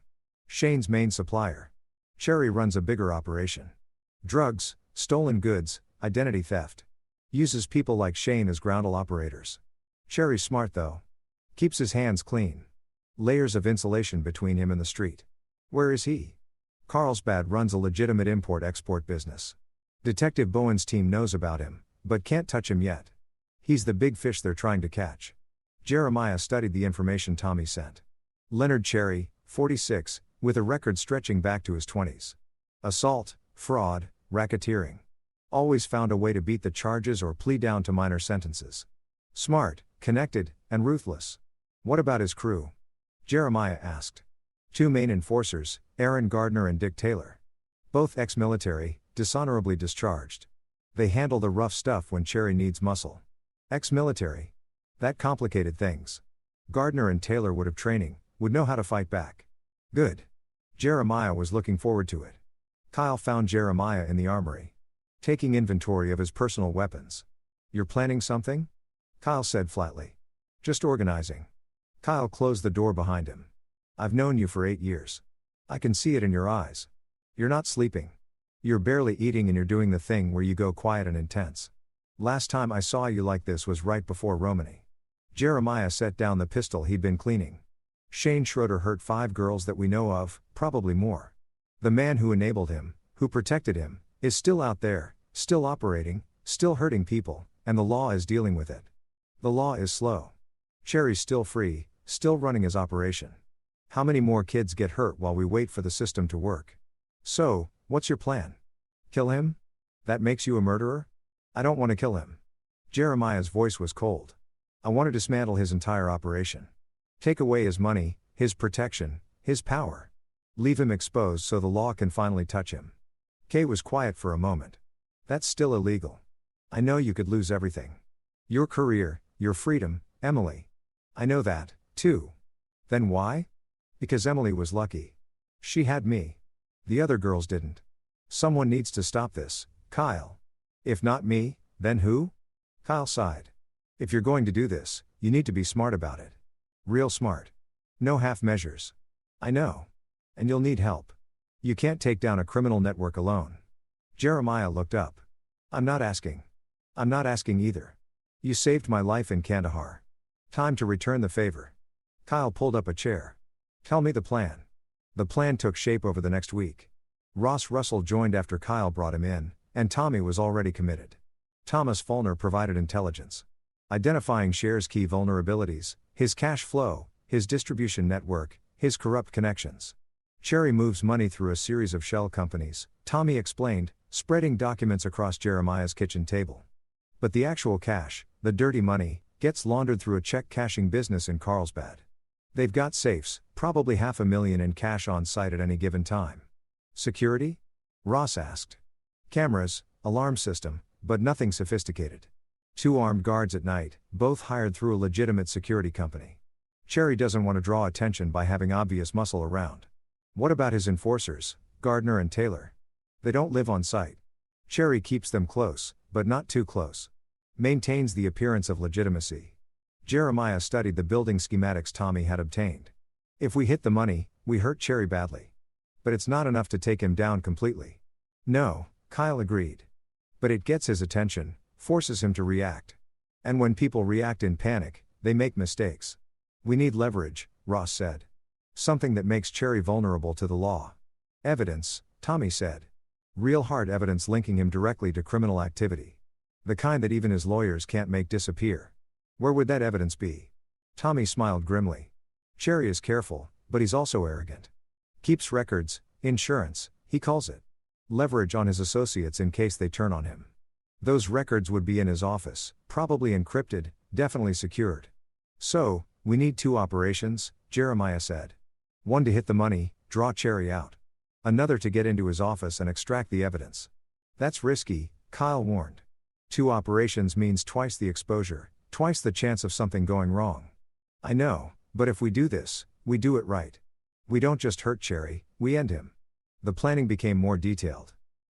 Shane's main supplier. Cherry runs a bigger operation. Drugs, stolen goods, identity theft. Uses people like Shane as groundle operators. Cherry's smart though. Keeps his hands clean. Layers of insulation between him and the street. Where is he? Carlsbad runs a legitimate import-export business. Detective Bowen's team knows about him, but can't touch him yet. He's the big fish they're trying to catch. Jeremiah studied the information Tommy sent. Leonard Cherry, 46, with a record stretching back to his 20s. Assault, fraud, racketeering. Always found a way to beat the charges or plea down to minor sentences. Smart, connected, and ruthless. What about his crew? Jeremiah asked. Two main enforcers, Aaron Gardner and Dick Taylor. Both ex-military, dishonorably discharged. They handle the rough stuff when Cherry needs muscle. Ex-military. That complicated things. Gardner and Taylor would have training, would know how to fight back. Good. Jeremiah was looking forward to it. Kyle found Jeremiah in the armory, taking inventory of his personal weapons. You're planning something? Kyle said flatly. Just organizing. Kyle closed the door behind him. I've known you for 8 years. I can see it in your eyes. You're not sleeping. You're barely eating and you're doing the thing where you go quiet and intense. Last time I saw you like this was right before Romany. Jeremiah set down the pistol he'd been cleaning. Shane Schroeder hurt 5 girls that we know of, probably more. The man who enabled him, who protected him, is still out there, still operating, still hurting people, and the law is dealing with it. The law is slow. Cherry's still free, still running his operation. How many more kids get hurt while we wait for the system to work? So, what's your plan? Kill him? That makes you a murderer? I don't want to kill him. Jeremiah's voice was cold. I want to dismantle his entire operation. Take away his money, his protection, his power. Leave him exposed so the law can finally touch him. Kay was quiet for a moment. That's still illegal. I know you could lose everything. Your career, your freedom, Emily. I know that, too. Then why? Because Emily was lucky. She had me. The other girls didn't. Someone needs to stop this, Kyle. If not me, then who? Kyle sighed. If you're going to do this, you need to be smart about it. Real smart. No half measures. I know. And you'll need help. You can't take down a criminal network alone. Jeremiah looked up. I'm not asking. I'm not asking either. You saved my life in Kandahar. Time to return the favor. Kyle pulled up a chair. Tell me the plan. The plan took shape over the next week. Ross Russell joined after Kyle brought him in, and Tommy was already committed. Thomas Fulner provided intelligence, identifying Cher's key vulnerabilities, his cash flow, his distribution network, his corrupt connections. Cherry moves money through a series of shell companies, Tommy explained, spreading documents across Jeremiah's kitchen table. But the actual cash, the dirty money, gets laundered through a check-cashing business in Carlsbad. They've got safes, probably $500,000 in cash on site at any given time. Security? Ross asked. Cameras, alarm system, but nothing sophisticated. 2 armed guards at night, both hired through a legitimate security company. Cherry doesn't want to draw attention by having obvious muscle around. What about his enforcers, Gardner and Taylor? They don't live on site. Cherry keeps them close, but not too close. Maintains the appearance of legitimacy. Jeremiah studied the building schematics Tommy had obtained. If we hit the money, we hurt Cherry badly. But it's not enough to take him down completely. No, Kyle agreed. But it gets his attention, forces him to react. And when people react in panic, they make mistakes. We need leverage, Ross said. Something that makes Cherry vulnerable to the law. Evidence, Tommy said. Real hard evidence linking him directly to criminal activity. The kind that even his lawyers can't make disappear. Where would that evidence be? Tommy smiled grimly. Cherry is careful, but he's also arrogant. Keeps records, insurance, he calls it. Leverage on his associates in case they turn on him. Those records would be in his office, probably encrypted, definitely secured. So, we need 2 operations, Jeremiah said. One to hit the money, draw Cherry out. Another to get into his office and extract the evidence. That's risky, Kyle warned. 2 operations means twice the exposure, twice the chance of something going wrong. I know, but if we do this, we do it right. We don't just hurt Cherry, we end him. The planning became more detailed.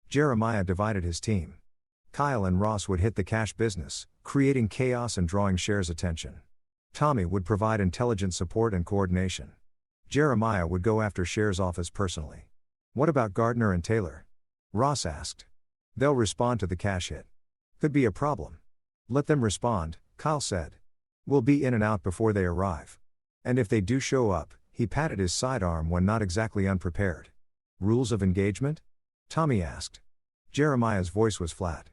Jeremiah divided his team. Kyle and Ross would hit the cash business, creating chaos and drawing Cher's attention. Tommy would provide intelligence support and coordination. Jeremiah would go after Cher's office personally. What about Gardner and Taylor? Ross asked. They'll respond to the cash hit. Could be a problem. Let them respond, Kyle said. We'll be in and out before they arrive. And if they do show up, he patted his sidearm when not exactly unprepared. Rules of engagement? Tommy asked. Jeremiah's voice was flat.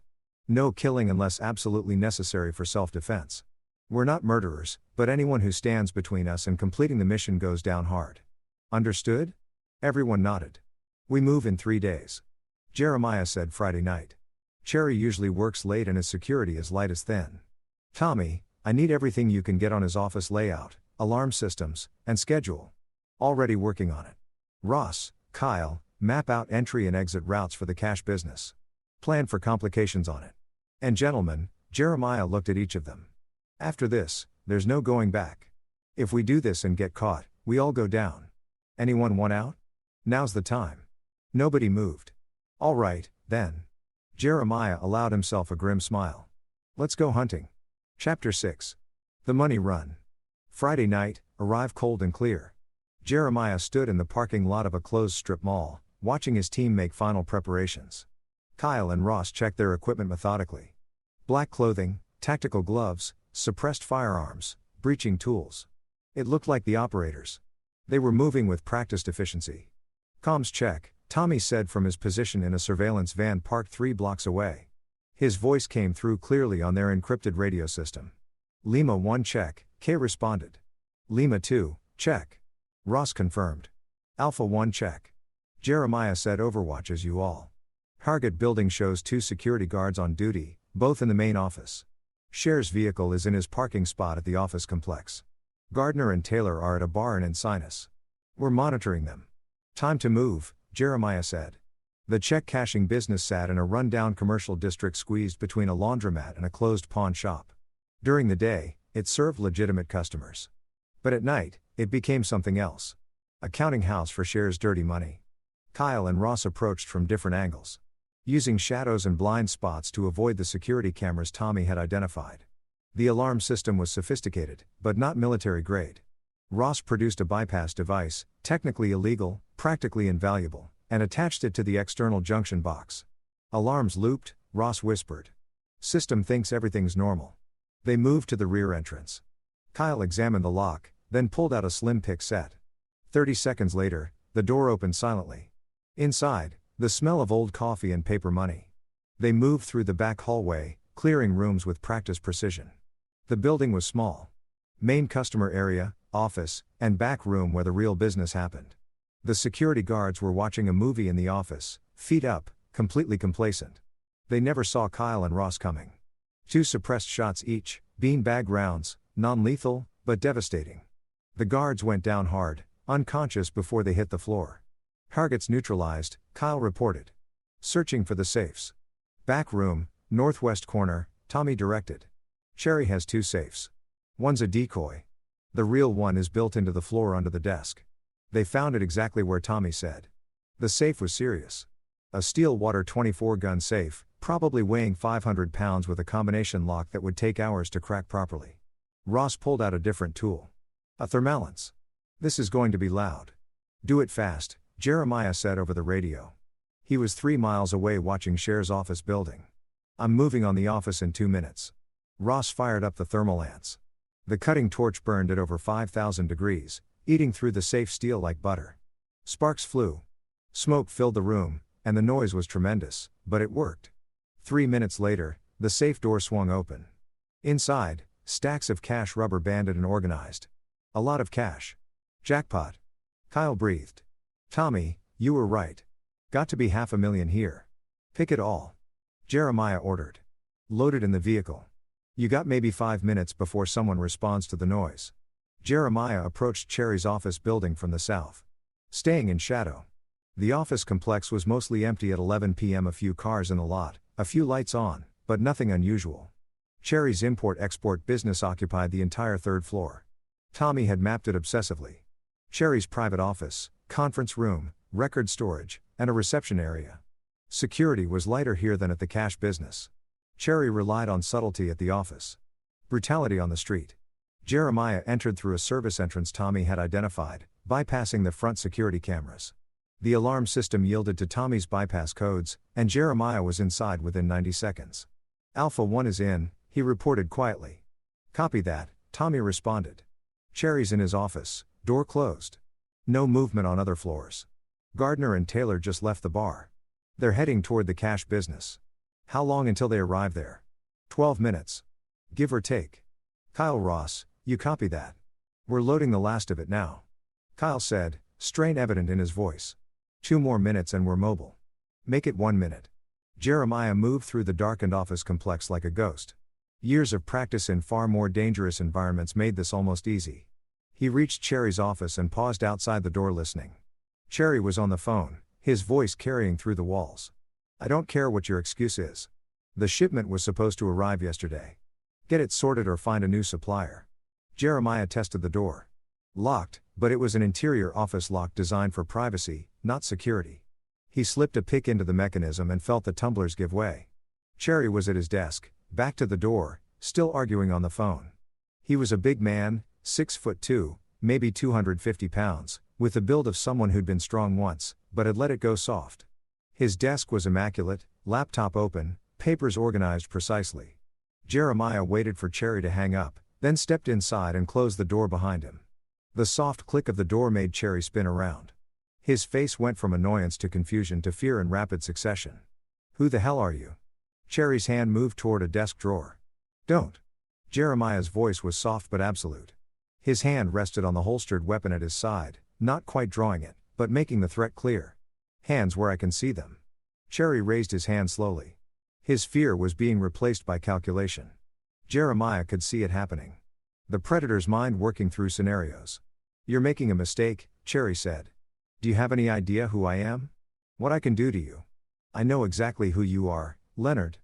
No killing unless absolutely necessary for self-defense. We're not murderers, but anyone who stands between us and completing the mission goes down hard. Understood? Everyone nodded. We move in 3 days. Jeremiah said Friday night. Cherry usually works late and his security is light as thin. Tommy, I need everything you can get on his office layout, alarm systems, and schedule. Already working on it. Ross, Kyle, map out entry and exit routes for the cash business. Plan for complications on it. And gentlemen, Jeremiah looked at each of them. After this, there's no going back. If we do this and get caught, we all go down. Anyone want out? Now's the time. Nobody moved. All right, then. Jeremiah allowed himself a grim smile. Let's go hunting. Chapter 6. The Money Run. Friday night, arrive cold and clear. Jeremiah stood in the parking lot of a closed strip mall, watching his team make final preparations. Kyle and Ross checked their equipment methodically. Black clothing, tactical gloves, suppressed firearms, breaching tools. It looked like the operators. They were moving with practiced efficiency. Comms check, Tommy said from his position in a surveillance van parked 3 blocks away. His voice came through clearly on their encrypted radio system. Lima 1 check, K responded. Lima 2, check. Ross confirmed. Alpha 1 check. Jeremiah said Overwatch as you all. Target building shows 2 security guards on duty, both in the main office. Cher's vehicle is in his parking spot at the office complex. Gardner and Taylor are at a bar in Encinas. We're monitoring them. Time to move, Jeremiah said. The check cashing business sat in a run-down commercial district squeezed between a laundromat and a closed pawn shop. During the day, it served legitimate customers. But at night, it became something else. A counting house for Cher's dirty money. Kyle and Ross approached from different angles. Using shadows and blind spots to avoid the security cameras Tommy had identified. The alarm system was sophisticated, but not military grade. Ross produced a bypass device, technically illegal, practically invaluable, and attached it to the external junction box. Alarms looped, Ross whispered. System thinks everything's normal. They moved to the rear entrance. Kyle examined the lock, then pulled out a slim pick set. 30 seconds later, the door opened silently. Inside, the smell of old coffee and paper money. They moved through the back hallway, clearing rooms with practiced precision. The building was small. Main customer area, office, and back room where the real business happened. The security guards were watching a movie in the office, feet up, completely complacent. They never saw Kyle and Ross coming. 2 suppressed shots each, beanbag rounds, non-lethal, but devastating. The guards went down hard, unconscious before they hit the floor. Targets neutralized, Kyle reported. Searching for the safes. Back room, northwest corner, Tommy directed. Cherry has 2 safes. One's a decoy. The real one is built into the floor under the desk. They found it exactly where Tommy said. The safe was serious. A steel water 24-gun safe, probably weighing 500 pounds with a combination lock that would take hours to crack properly. Ross pulled out a different tool. A thermalance. This is going to be loud. Do it fast, Jeremiah said over the radio. He was 3 miles away watching Cher's office building. I'm moving on the office in 2 minutes. Ross fired up the thermalance. The cutting torch burned at over 5,000 degrees, eating through the safe steel like butter. Sparks flew. Smoke filled the room, and the noise was tremendous, but it worked. 3 minutes later, the safe door swung open. Inside, stacks of cash rubber banded and organized. A lot of cash. Jackpot. Kyle breathed. Tommy, you were right. Got to be $500,000 here. Pick it all. Jeremiah ordered. Load it in the vehicle. You got maybe 5 minutes before someone responds to the noise. Jeremiah approached Cherry's office building from the south. Staying in shadow. The office complex was mostly empty at 11 p.m. A few cars in the lot, a few lights on, but nothing unusual. Cherry's import-export business occupied the entire 3rd floor. Tommy had mapped it obsessively. Cherry's private office, conference room, record storage, and a reception area. Security was lighter here than at the cash business. Cherry relied on subtlety at the office. Brutality on the street. Jeremiah entered through a service entrance Tommy had identified, bypassing the front security cameras. The alarm system yielded to Tommy's bypass codes, and Jeremiah was inside within 90 seconds. Alpha 1 is in, he reported quietly. Copy that, Tommy responded. Cherry's in his office, door closed. No movement on other floors. Gardner and Taylor just left the bar. They're heading toward the cash business. How long until they arrive there? 12 minutes. Give or take. Kyle Ross, you copy that? We're loading the last of it now. Kyle said, strain evident in his voice. 2 more minutes and we're mobile. Make it 1 minute. Jeremiah moved through the darkened office complex like a ghost. Years of practice in far more dangerous environments made this almost easy. He reached Cherry's office and paused outside the door listening. Cherry was on the phone, his voice carrying through the walls. I don't care what your excuse is. The shipment was supposed to arrive yesterday. Get it sorted or find a new supplier. Jeremiah tested the door. Locked, but it was an interior office lock designed for privacy, not security. He slipped a pick into the mechanism and felt the tumblers give way. Cherry was at his desk, back to the door, still arguing on the phone. He was a big man, 6'2", maybe 250 pounds, with the build of someone who'd been strong once, but had let it go soft. His desk was immaculate, laptop open, papers organized precisely. Jeremiah waited for Cherry to hang up, then stepped inside and closed the door behind him. The soft click of the door made Cherry spin around. His face went from annoyance to confusion to fear in rapid succession. Who the hell are you? Cherry's hand moved toward a desk drawer. Don't. Jeremiah's voice was soft but absolute. His hand rested on the holstered weapon at his side, not quite drawing it, but making the threat clear. Hands where I can see them. Cherry raised his hand slowly. His fear was being replaced by calculation. Jeremiah could see it happening. The predator's mind working through scenarios. You're making a mistake, Cherry said. Do you have any idea who I am? What I can do to you? I know exactly who you are, Leonard.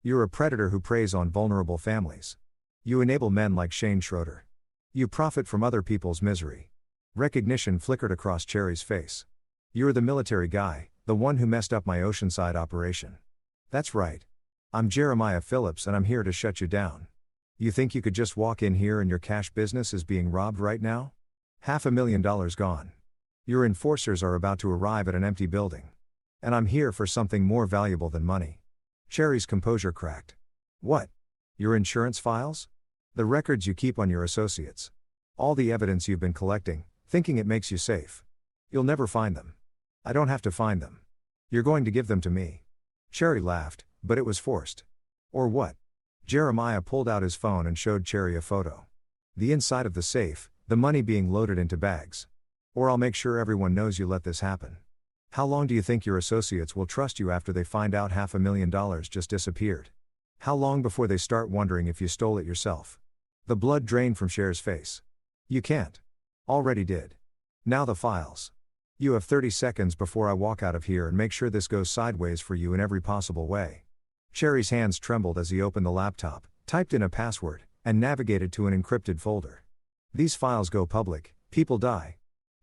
You're a predator who preys on vulnerable families. You enable men like Schroeder. You profit from other people's misery. Recognition flickered across Cherry's face. You're the military guy, the one who messed up my Oceanside operation. That's right. I'm Jeremiah Phillips and I'm here to shut you down. You think you could just walk in here and your cash business is being robbed right now? $500,000 gone. Your enforcers are about to arrive at an empty building. And I'm here for something more valuable than money. Cherry's composure cracked. What? Your insurance files? The records you keep on your associates. All the evidence you've been collecting, thinking it makes you safe. You'll never find them. I don't have to find them. You're going to give them to me. Cherry laughed, but it was forced. Or what? Jeremiah pulled out his phone and showed Cherry a photo. The inside of the safe, the money being loaded into bags. Or I'll make sure everyone knows you let this happen. How long do you think your associates will trust you after they find out $500,000 just disappeared? How long before they start wondering if you stole it yourself? The blood drained from Cher's face. You can't. Already did. Now the files. You have 30 seconds before I walk out of here and make sure this goes sideways for you in every possible way. Cherry's hands trembled as he opened the laptop, typed in a password, and navigated to an encrypted folder. These files go public, people die.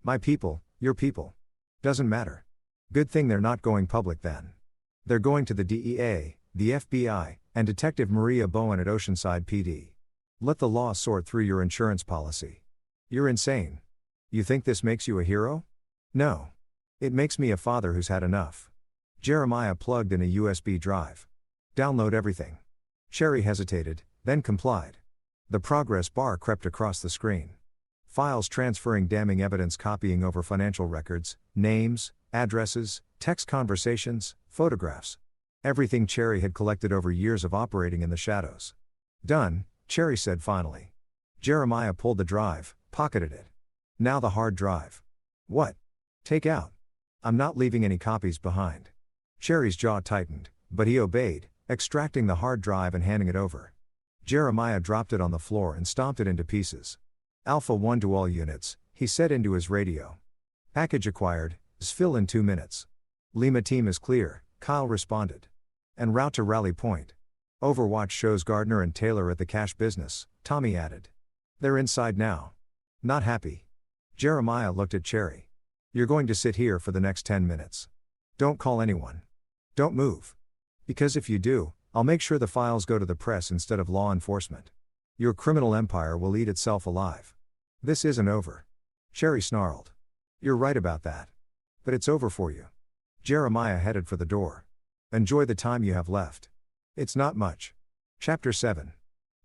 My people, your people. Doesn't matter. Good thing they're not going public then. They're going to the DEA, the FBI, and Detective Maria Bowen at Oceanside PD. Let the law sort through your insurance policy. You're insane. You think this makes you a hero? No. It makes me a father who's had enough. Jeremiah plugged in a USB drive. Download everything. Cherry hesitated, then complied. The progress bar crept across the screen. Files transferring damning evidence, copying over financial records, names, addresses, text conversations, photographs. Everything Cherry had collected over years of operating in the shadows. Done, Cherry said finally. Jeremiah pulled the drive, pocketed it. Now the hard drive. What? Take out. I'm not leaving any copies behind. Cherry's jaw tightened, but he obeyed, extracting the hard drive and handing it over. Jeremiah dropped it on the floor and stomped it into pieces. Alpha 1 to all units, he said into his radio. Package acquired, SFIL in 2 minutes. Lima team is clear, Kyle responded. En route to Rally Point. Overwatch shows Gardner and Taylor at the cash business, Tommy added. They're inside now. Not happy. Jeremiah looked at Cherry. You're going to sit here for the next 10 minutes. Don't call anyone. Don't move. Because if you do, I'll make sure the files go to the press instead of law enforcement. Your criminal empire will eat itself alive. This isn't over. Cherry snarled. You're right about that. But it's over for you. Jeremiah headed for the door. Enjoy the time you have left. It's not much. Chapter 7.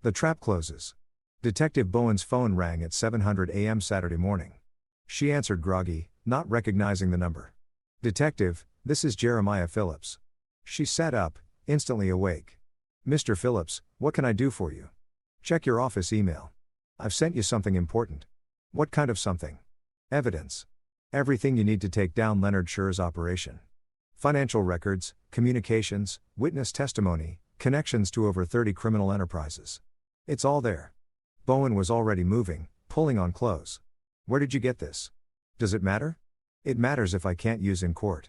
The trap closes. Detective Bowen's phone rang at 7:00 a.m. Saturday morning. She answered groggy, not recognizing the number. Detective, this is Jeremiah Phillips. She sat up, instantly awake. Mr. Phillips, what can I do for you? Check your office email. I've sent you something important. What kind of something? Evidence. Everything you need to take down Leonard Schur's operation. Financial records, communications, witness testimony, connections to over 30 criminal enterprises. It's all there. Bowen was already moving, pulling on clothes. Where did you get this? Does it matter? It matters if I can't use in court.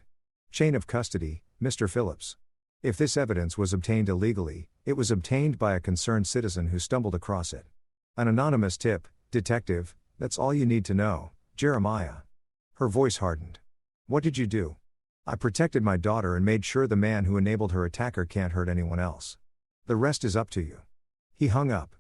Chain of custody, Mr. Phillips. If this evidence was obtained illegally, it was obtained by a concerned citizen who stumbled across it. An anonymous tip, detective, that's all you need to know, Jeremiah. Her voice hardened. What did you do? I protected my daughter and made sure the man who enabled her attacker can't hurt anyone else. The rest is up to you. He hung up.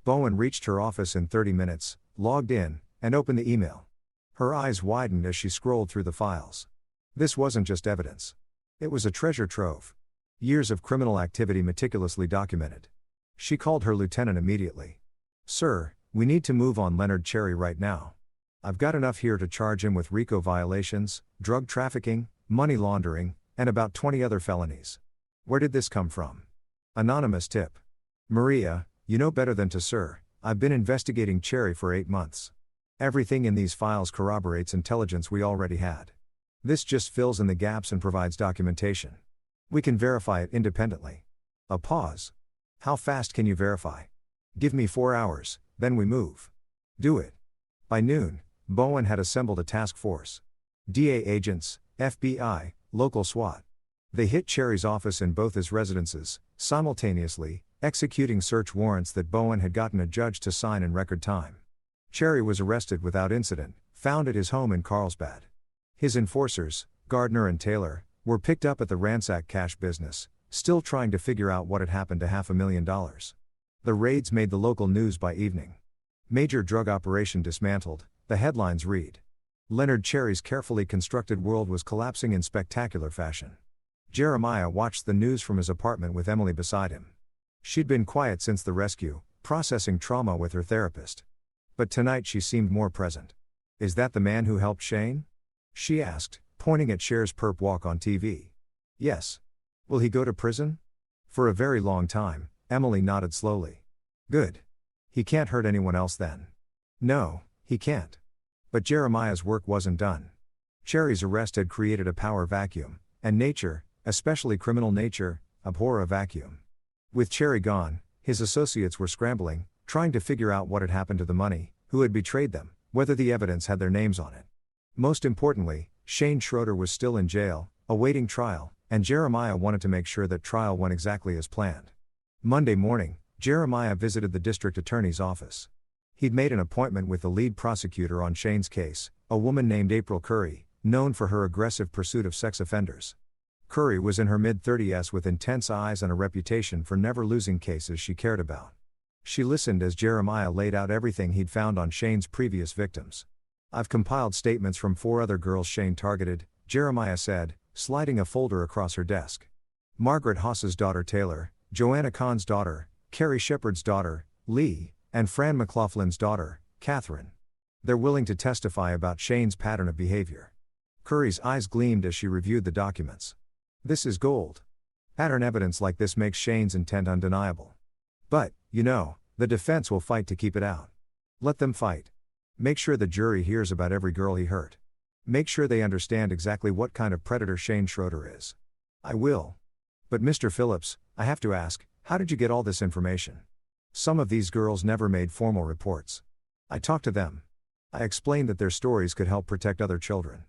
Bowen reached her office in 30 minutes, logged in, and opened the email. Her eyes widened as she scrolled through the files. This wasn't just evidence. It was a treasure trove. Years of criminal activity meticulously documented. She called her lieutenant immediately. Sir, we need to move on Leonard Cherry right now. I've got enough here to charge him with RICO violations, drug trafficking, money laundering, and about 20 other felonies. Where did this come from? Anonymous tip. Maria, you know better than to, sir. I've been investigating Cherry for 8 months. Everything in these files corroborates intelligence we already had. This just fills in the gaps and provides documentation. We can verify it independently. A pause. How fast can you verify? Give me 4 hours, then we move. Do it. By noon, Bowen had assembled a task force. DA agents, FBI, local SWAT. They hit Cherry's office and both his residences, simultaneously, executing search warrants that Bowen had gotten a judge to sign in record time. Cherry was arrested without incident, found at his home in Carlsbad. His enforcers, Gardner and Taylor, were picked up at the ransack cash business, still trying to figure out what had happened to $500,000. The raids made the local news by evening. Major drug operation dismantled, the headlines read. Leonard Cherry's carefully constructed world was collapsing in spectacular fashion. Jeremiah watched the news from his apartment with Emily beside him. She'd been quiet since the rescue, processing trauma with her therapist. But tonight she seemed more present. Is that the man who helped Shane? She asked, pointing at Cher's perp walk on TV. Yes. Will he go to prison? For a very long time, Emily nodded slowly. Good. He can't hurt anyone else then. No, he can't. But Jeremiah's work wasn't done. Cherry's arrest had created a power vacuum, and nature, especially criminal nature, abhor a vacuum. With Cherry gone, his associates were scrambling, trying to figure out what had happened to the money, who had betrayed them, whether the evidence had their names on it. Most importantly, Shane Schroeder was still in jail, awaiting trial, and Jeremiah wanted to make sure that trial went exactly as planned. Monday morning, Jeremiah visited the district attorney's office. He'd made an appointment with the lead prosecutor on Shane's case, a woman named April Curry, known for her aggressive pursuit of sex offenders. Curry was in her mid-30s with intense eyes and a reputation for never losing cases she cared about. She listened as Jeremiah laid out everything he'd found on Shane's previous victims. I've compiled statements from 4 other girls Shane targeted, Jeremiah said, sliding a folder across her desk. Margaret Haas's daughter Taylor, Joanna Kahn's daughter, Carrie Shepard's daughter, Lee, and Fran McLaughlin's daughter, Catherine. They're willing to testify about Shane's pattern of behavior. Curry's eyes gleamed as she reviewed the documents. This is gold. Pattern evidence like this makes Shane's intent undeniable. But, the defense will fight to keep it out. Let them fight. Make sure the jury hears about every girl he hurt. Make sure they understand exactly what kind of predator Shane Schroeder is. I will. But Mr. Phillips, I have to ask, how did you get all this information? Some of these girls never made formal reports. I talked to them. I explained that their stories could help protect other children.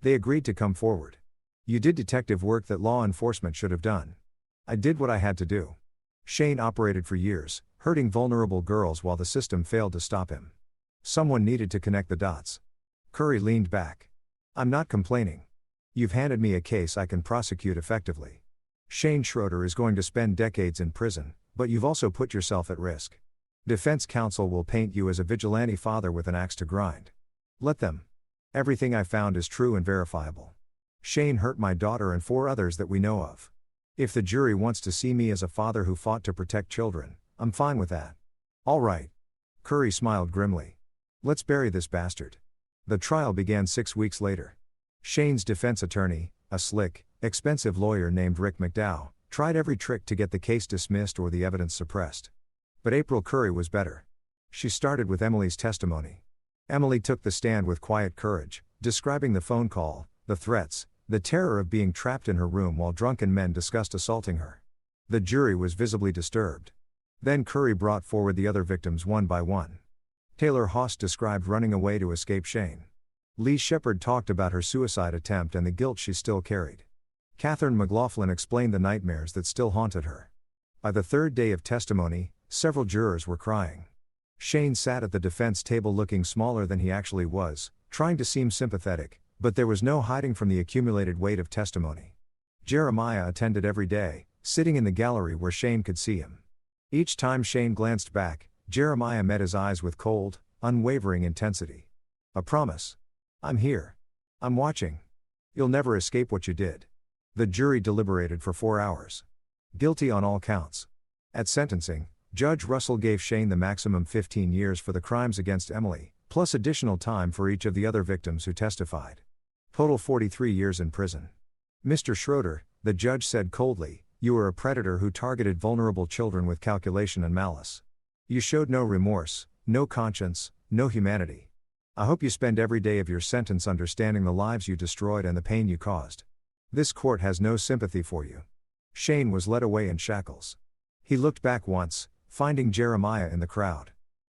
They agreed to come forward. You did detective work that law enforcement should have done. I did what I had to do. Shane operated for years, hurting vulnerable girls while the system failed to stop him. Someone needed to connect the dots. Curry leaned back. I'm not complaining. You've handed me a case I can prosecute effectively. Shane Schroeder is going to spend decades in prison, but you've also put yourself at risk. Defense counsel will paint you as a vigilante father with an axe to grind. Let them. Everything I found is true and verifiable. Shane hurt my daughter and 4 others that we know of. If the jury wants to see me as a father who fought to protect children, I'm fine with that. All right. Curry smiled grimly. Let's bury this bastard. The trial began 6 weeks later. Shane's defense attorney, a slick, expensive lawyer named Rick McDowell, tried every trick to get the case dismissed or the evidence suppressed. But April Curry was better. She started with Emily's testimony. Emily took the stand with quiet courage, describing the phone call, the threats, the terror of being trapped in her room while drunken men discussed assaulting her. The jury was visibly disturbed. Then Curry brought forward the other victims one by one. Taylor Haas described running away to escape Shane. Lee Shepard talked about her suicide attempt and the guilt she still carried. Catherine McLaughlin explained the nightmares that still haunted her. By the third day of testimony, several jurors were crying. Shane sat at the defense table looking smaller than he actually was, trying to seem sympathetic, but there was no hiding from the accumulated weight of testimony. Jeremiah attended every day, sitting in the gallery where Shane could see him. Each time Shane glanced back, Jeremiah met his eyes with cold, unwavering intensity. A promise. I'm here. I'm watching. You'll never escape what you did. The jury deliberated for 4 hours. Guilty on all counts. At sentencing, Judge Russell gave Shane the maximum 15 years for the crimes against Emily, plus additional time for each of the other victims who testified. Total 43 years in prison. Mr. Schroeder, the judge said coldly, you were a predator who targeted vulnerable children with calculation and malice. You showed no remorse, no conscience, no humanity. I hope you spend every day of your sentence understanding the lives you destroyed and the pain you caused. This court has no sympathy for you. Shane was led away in shackles. He looked back once, finding Jeremiah in the crowd.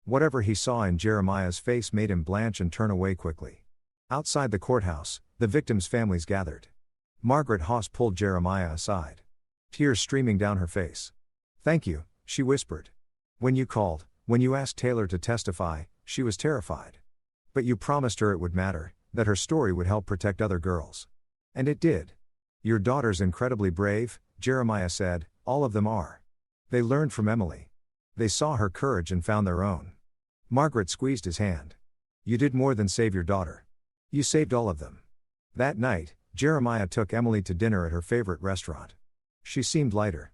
Whatever he saw in Jeremiah's face made him blanch and turn away quickly. Outside the courthouse, the victims' families gathered. Margaret Haas pulled Jeremiah aside. Tears streaming down her face. Thank you, she whispered. When you called, when you asked Taylor to testify, she was terrified. But you promised her it would matter, that her story would help protect other girls. And it did. Your daughter's incredibly brave, Jeremiah said, all of them are. They learned from Emily. They saw her courage and found their own. Margaret squeezed his hand. You did more than save your daughter. You saved all of them. That night, Jeremiah took Emily to dinner at her favorite restaurant. She seemed lighter.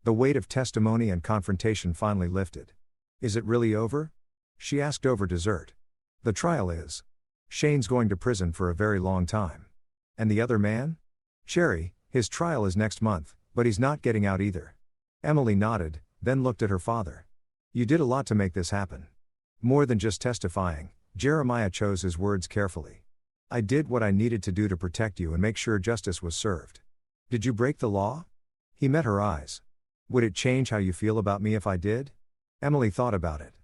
The weight of testimony and confrontation finally lifted. Is it really over? She asked over dessert. The trial is. Shane's going to prison for a very long time. And the other man? Cherry, his trial is next month, but he's not getting out either. Emily nodded, then looked at her father. You did a lot to make this happen. More than just testifying, Jeremiah chose his words carefully. I did what I needed to do to protect you and make sure justice was served. Did you break the law? He met her eyes. Would it change how you feel about me if I did? Emily thought about it.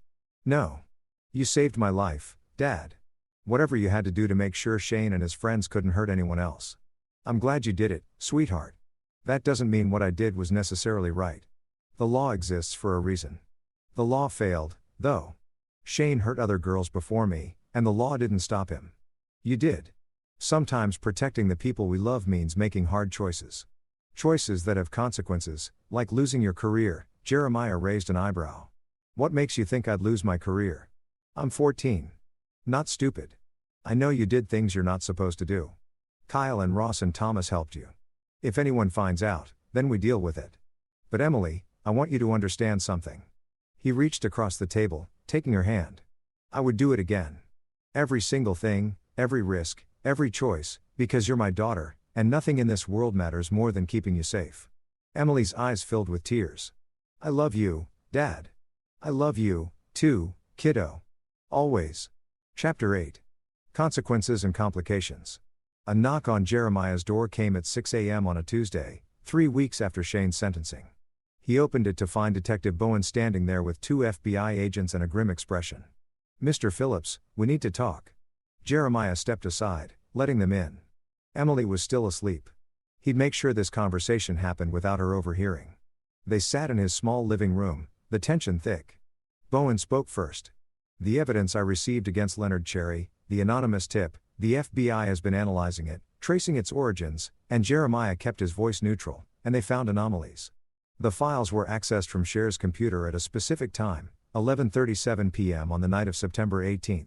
No. You saved my life, Dad. Whatever you had to do to make sure Shane and his friends couldn't hurt anyone else. I'm glad you did it, sweetheart. That doesn't mean what I did was necessarily right. The law exists for a reason. The law failed, though. Shane hurt other girls before me, and the law didn't stop him. You did. Sometimes protecting the people we love means making hard choices. Choices that have consequences, like losing your career. Jeremiah raised an eyebrow. What makes you think I'd lose my career? I'm 14. Not stupid. I know you did things you're not supposed to do. Kyle and Ross and Thomas helped you. If anyone finds out, then we deal with it. But Emily, I want you to understand something. He reached across the table, taking her hand. I would do it again. Every single thing, every risk, every choice, because you're my daughter, and nothing in this world matters more than keeping you safe. Emily's eyes filled with tears. I love you, Dad. I love you, too, kiddo. Always. Chapter 8. Consequences and Complications. A knock on Jeremiah's door came at 6 a.m. on a Tuesday, 3 weeks after Shane's sentencing. He opened it to find Detective Bowen standing there with 2 FBI agents and a grim expression. Mr. Phillips, we need to talk. Jeremiah stepped aside, letting them in. Emily was still asleep. He'd make sure this conversation happened without her overhearing. They sat in his small living room, the tension thick. Bowen spoke first. The evidence I received against Leonard Cherry, the anonymous tip, the FBI has been analyzing it, tracing its origins, and Jeremiah kept his voice neutral, and they found anomalies. The files were accessed from Cher's computer at a specific time, 11:37 p.m. on the night of September 18.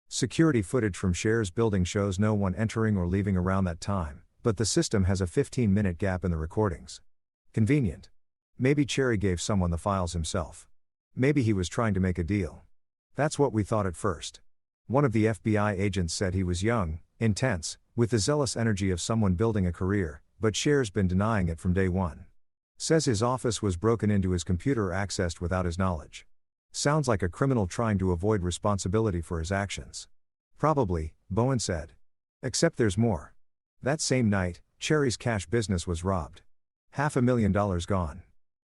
Security footage from Cher's building shows no one entering or leaving around that time, but the system has a 15-minute gap in the recordings. Convenient. Maybe Cherry gave someone the files himself. Maybe he was trying to make a deal. That's what we thought at first. One of the FBI agents said he was young, intense, with the zealous energy of someone building a career, but Cher's been denying it from day one. Says his office was broken into, his computer accessed without his knowledge. Sounds like a criminal trying to avoid responsibility for his actions. Probably, Bowen said. Except there's more. That same night, Cherry's cash business was robbed. $500,000 gone.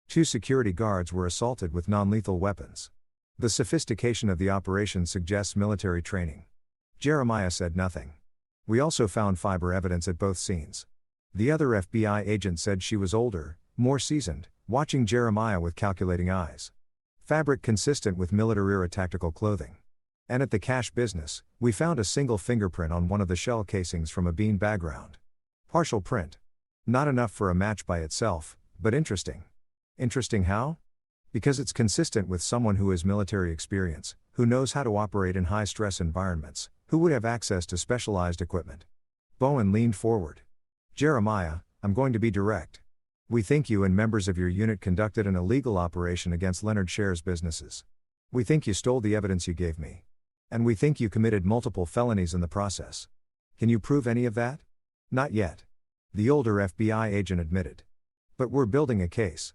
2 security guards were assaulted with non-lethal weapons. The sophistication of the operation suggests military training. Jeremiah said nothing. We also found fiber evidence at both scenes. The other FBI agent said she was older, more seasoned, watching Jeremiah with calculating eyes. Fabric consistent with military-era tactical clothing. And at the cache business, we found a single fingerprint on one of the shell casings from a bean background. Partial print. Not enough for a match by itself, but interesting. Interesting how? Because it's consistent with someone who has military experience, who knows how to operate in high-stress environments, who would have access to specialized equipment. Bowen leaned forward. Jeremiah, I'm going to be direct. We think you and members of your unit conducted an illegal operation against Leonard Scher's businesses. We think you stole the evidence you gave me. And we think you committed multiple felonies in the process. Can you prove any of that? Not yet. The older FBI agent admitted. But we're building a case.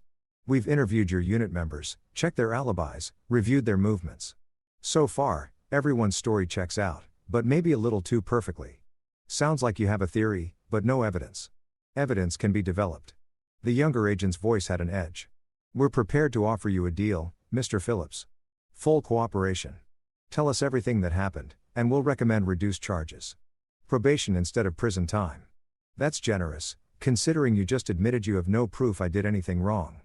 We've interviewed your unit members, checked their alibis, reviewed their movements. So far, everyone's story checks out, but maybe a little too perfectly. Sounds like you have a theory, but no evidence. Evidence can be developed. The younger agent's voice had an edge. We're prepared to offer you a deal, Mr. Phillips. Full cooperation. Tell us everything that happened, and we'll recommend reduced charges. Probation instead of prison time. That's generous, considering you just admitted you have no proof I did anything wrong.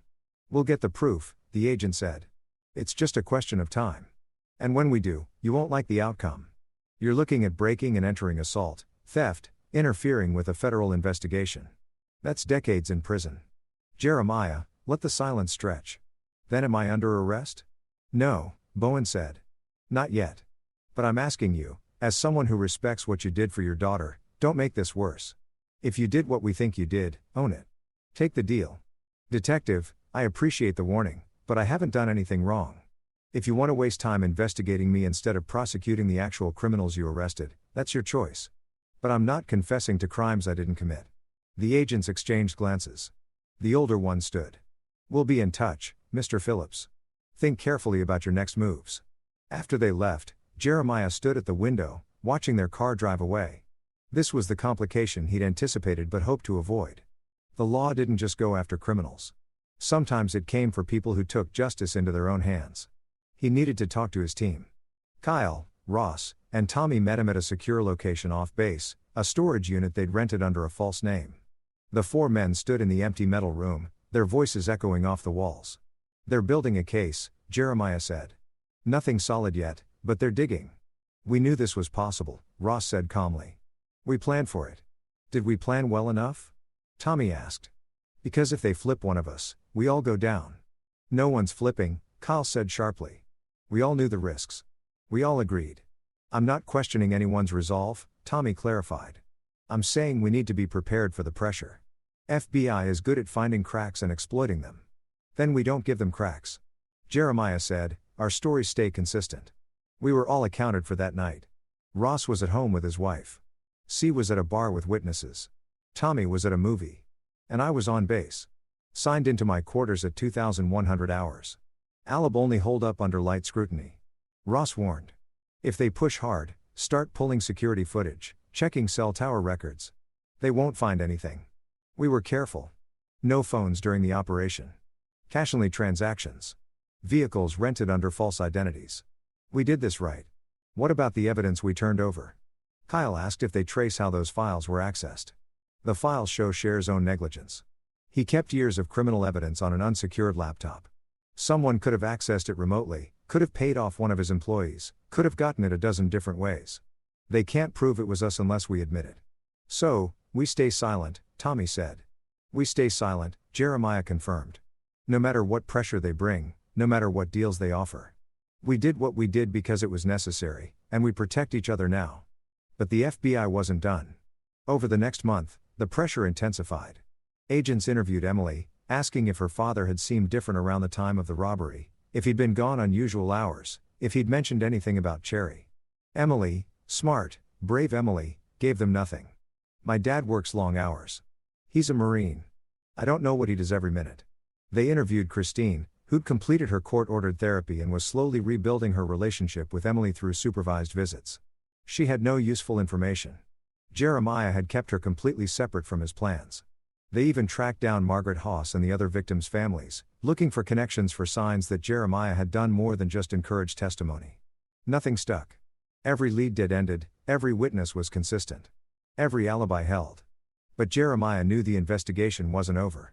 We'll get the proof, the agent said. It's just a question of time. And when we do, you won't like the outcome. You're looking at breaking and entering assault, theft, interfering with a federal investigation. That's decades in prison. Jeremiah, let the silence stretch. Then am I under arrest? No, Bowen said. Not yet. But I'm asking you, as someone who respects what you did for your daughter, don't make this worse. If you did what we think you did, own it. Take the deal. Detective, I appreciate the warning, but I haven't done anything wrong. If you want to waste time investigating me instead of prosecuting the actual criminals you arrested, that's your choice. But I'm not confessing to crimes I didn't commit. The agents exchanged glances. The older one stood. We'll be in touch, Mr. Phillips. Think carefully about your next moves. After they left, Jeremiah stood at the window, watching their car drive away. This was the complication he'd anticipated but hoped to avoid. The law didn't just go after criminals. Sometimes it came for people who took justice into their own hands. He needed to talk to his team. Kyle, Ross, and Tommy met him at a secure location off base, a storage unit they'd rented under a false name. The four men stood in the empty metal room, their voices echoing off the walls. They're building a case, Jeremiah said. Nothing solid yet, but they're digging. We knew this was possible, Ross said calmly. We planned for it. Did we plan well enough? Tommy asked. Because if they flip one of us, we all go down. No one's flipping, Kyle said sharply. We all knew the risks. We all agreed. I'm not questioning anyone's resolve, Tommy clarified. I'm saying we need to be prepared for the pressure. FBI is good at finding cracks and exploiting them. Then we don't give them cracks. Jeremiah said, our stories stay consistent. We were all accounted for that night. Ross was at home with his wife. C was at a bar with witnesses. Tommy was at a movie. And I was on base. Signed into my quarters at 2,100 hours. Alib only hold up under light scrutiny. Ross warned. If they push hard, start pulling security footage, checking cell tower records. They won't find anything. We were careful. No phones during the operation. Cash-only transactions. Vehicles rented under false identities. We did this right. What about the evidence we turned over? Kyle asked if they trace how those files were accessed. The files show Scher's own negligence. He kept years of criminal evidence on an unsecured laptop. Someone could have accessed it remotely, could have paid off one of his employees, could have gotten it a dozen different ways. They can't prove it was us unless we admit it. So, we stay silent, Tommy said. We stay silent, Jeremiah confirmed. No matter what pressure they bring, no matter what deals they offer. We did what we did because it was necessary, and we protect each other now. But the FBI wasn't done. Over the next month, the pressure intensified. Agents interviewed Emily, asking if her father had seemed different around the time of the robbery, if he'd been gone unusual hours, if he'd mentioned anything about Cherry. Emily, smart, brave Emily, gave them nothing. My dad works long hours. He's a Marine. I don't know what he does every minute. They interviewed Christine, who'd completed her court-ordered therapy and was slowly rebuilding her relationship with Emily through supervised visits. She had no useful information. Jeremiah had kept her completely separate from his plans. They even tracked down Margaret Haas and the other victims' families, looking for connections for signs that Jeremiah had done more than just encourage testimony. Nothing stuck. Every lead dead-ended, every witness was consistent. Every alibi held. But Jeremiah knew the investigation wasn't over.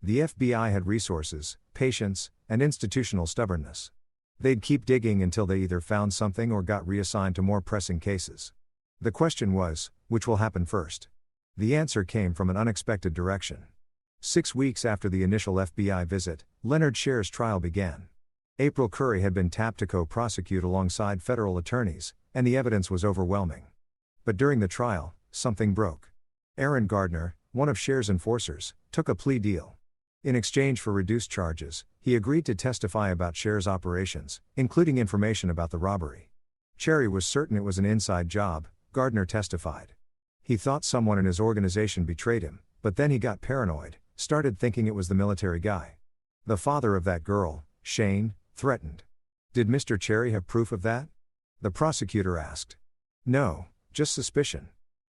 The FBI had resources, patience, and institutional stubbornness. They'd keep digging until they either found something or got reassigned to more pressing cases. The question was, which will happen first? The answer came from an unexpected direction. 6 weeks after the initial FBI visit, Leonard Scher's trial began. April Curry had been tapped to co-prosecute alongside federal attorneys, and the evidence was overwhelming. But during the trial, something broke. Aaron Gardner, one of Scher's enforcers, took a plea deal. In exchange for reduced charges, he agreed to testify about Scher's operations, including information about the robbery. Cherry was certain it was an inside job, Gardner testified. He thought someone in his organization betrayed him, but then he got paranoid, started thinking it was the military guy. The father of that girl, Shane, threatened. Did Mr. Cherry have proof of that? The prosecutor asked. No, just suspicion.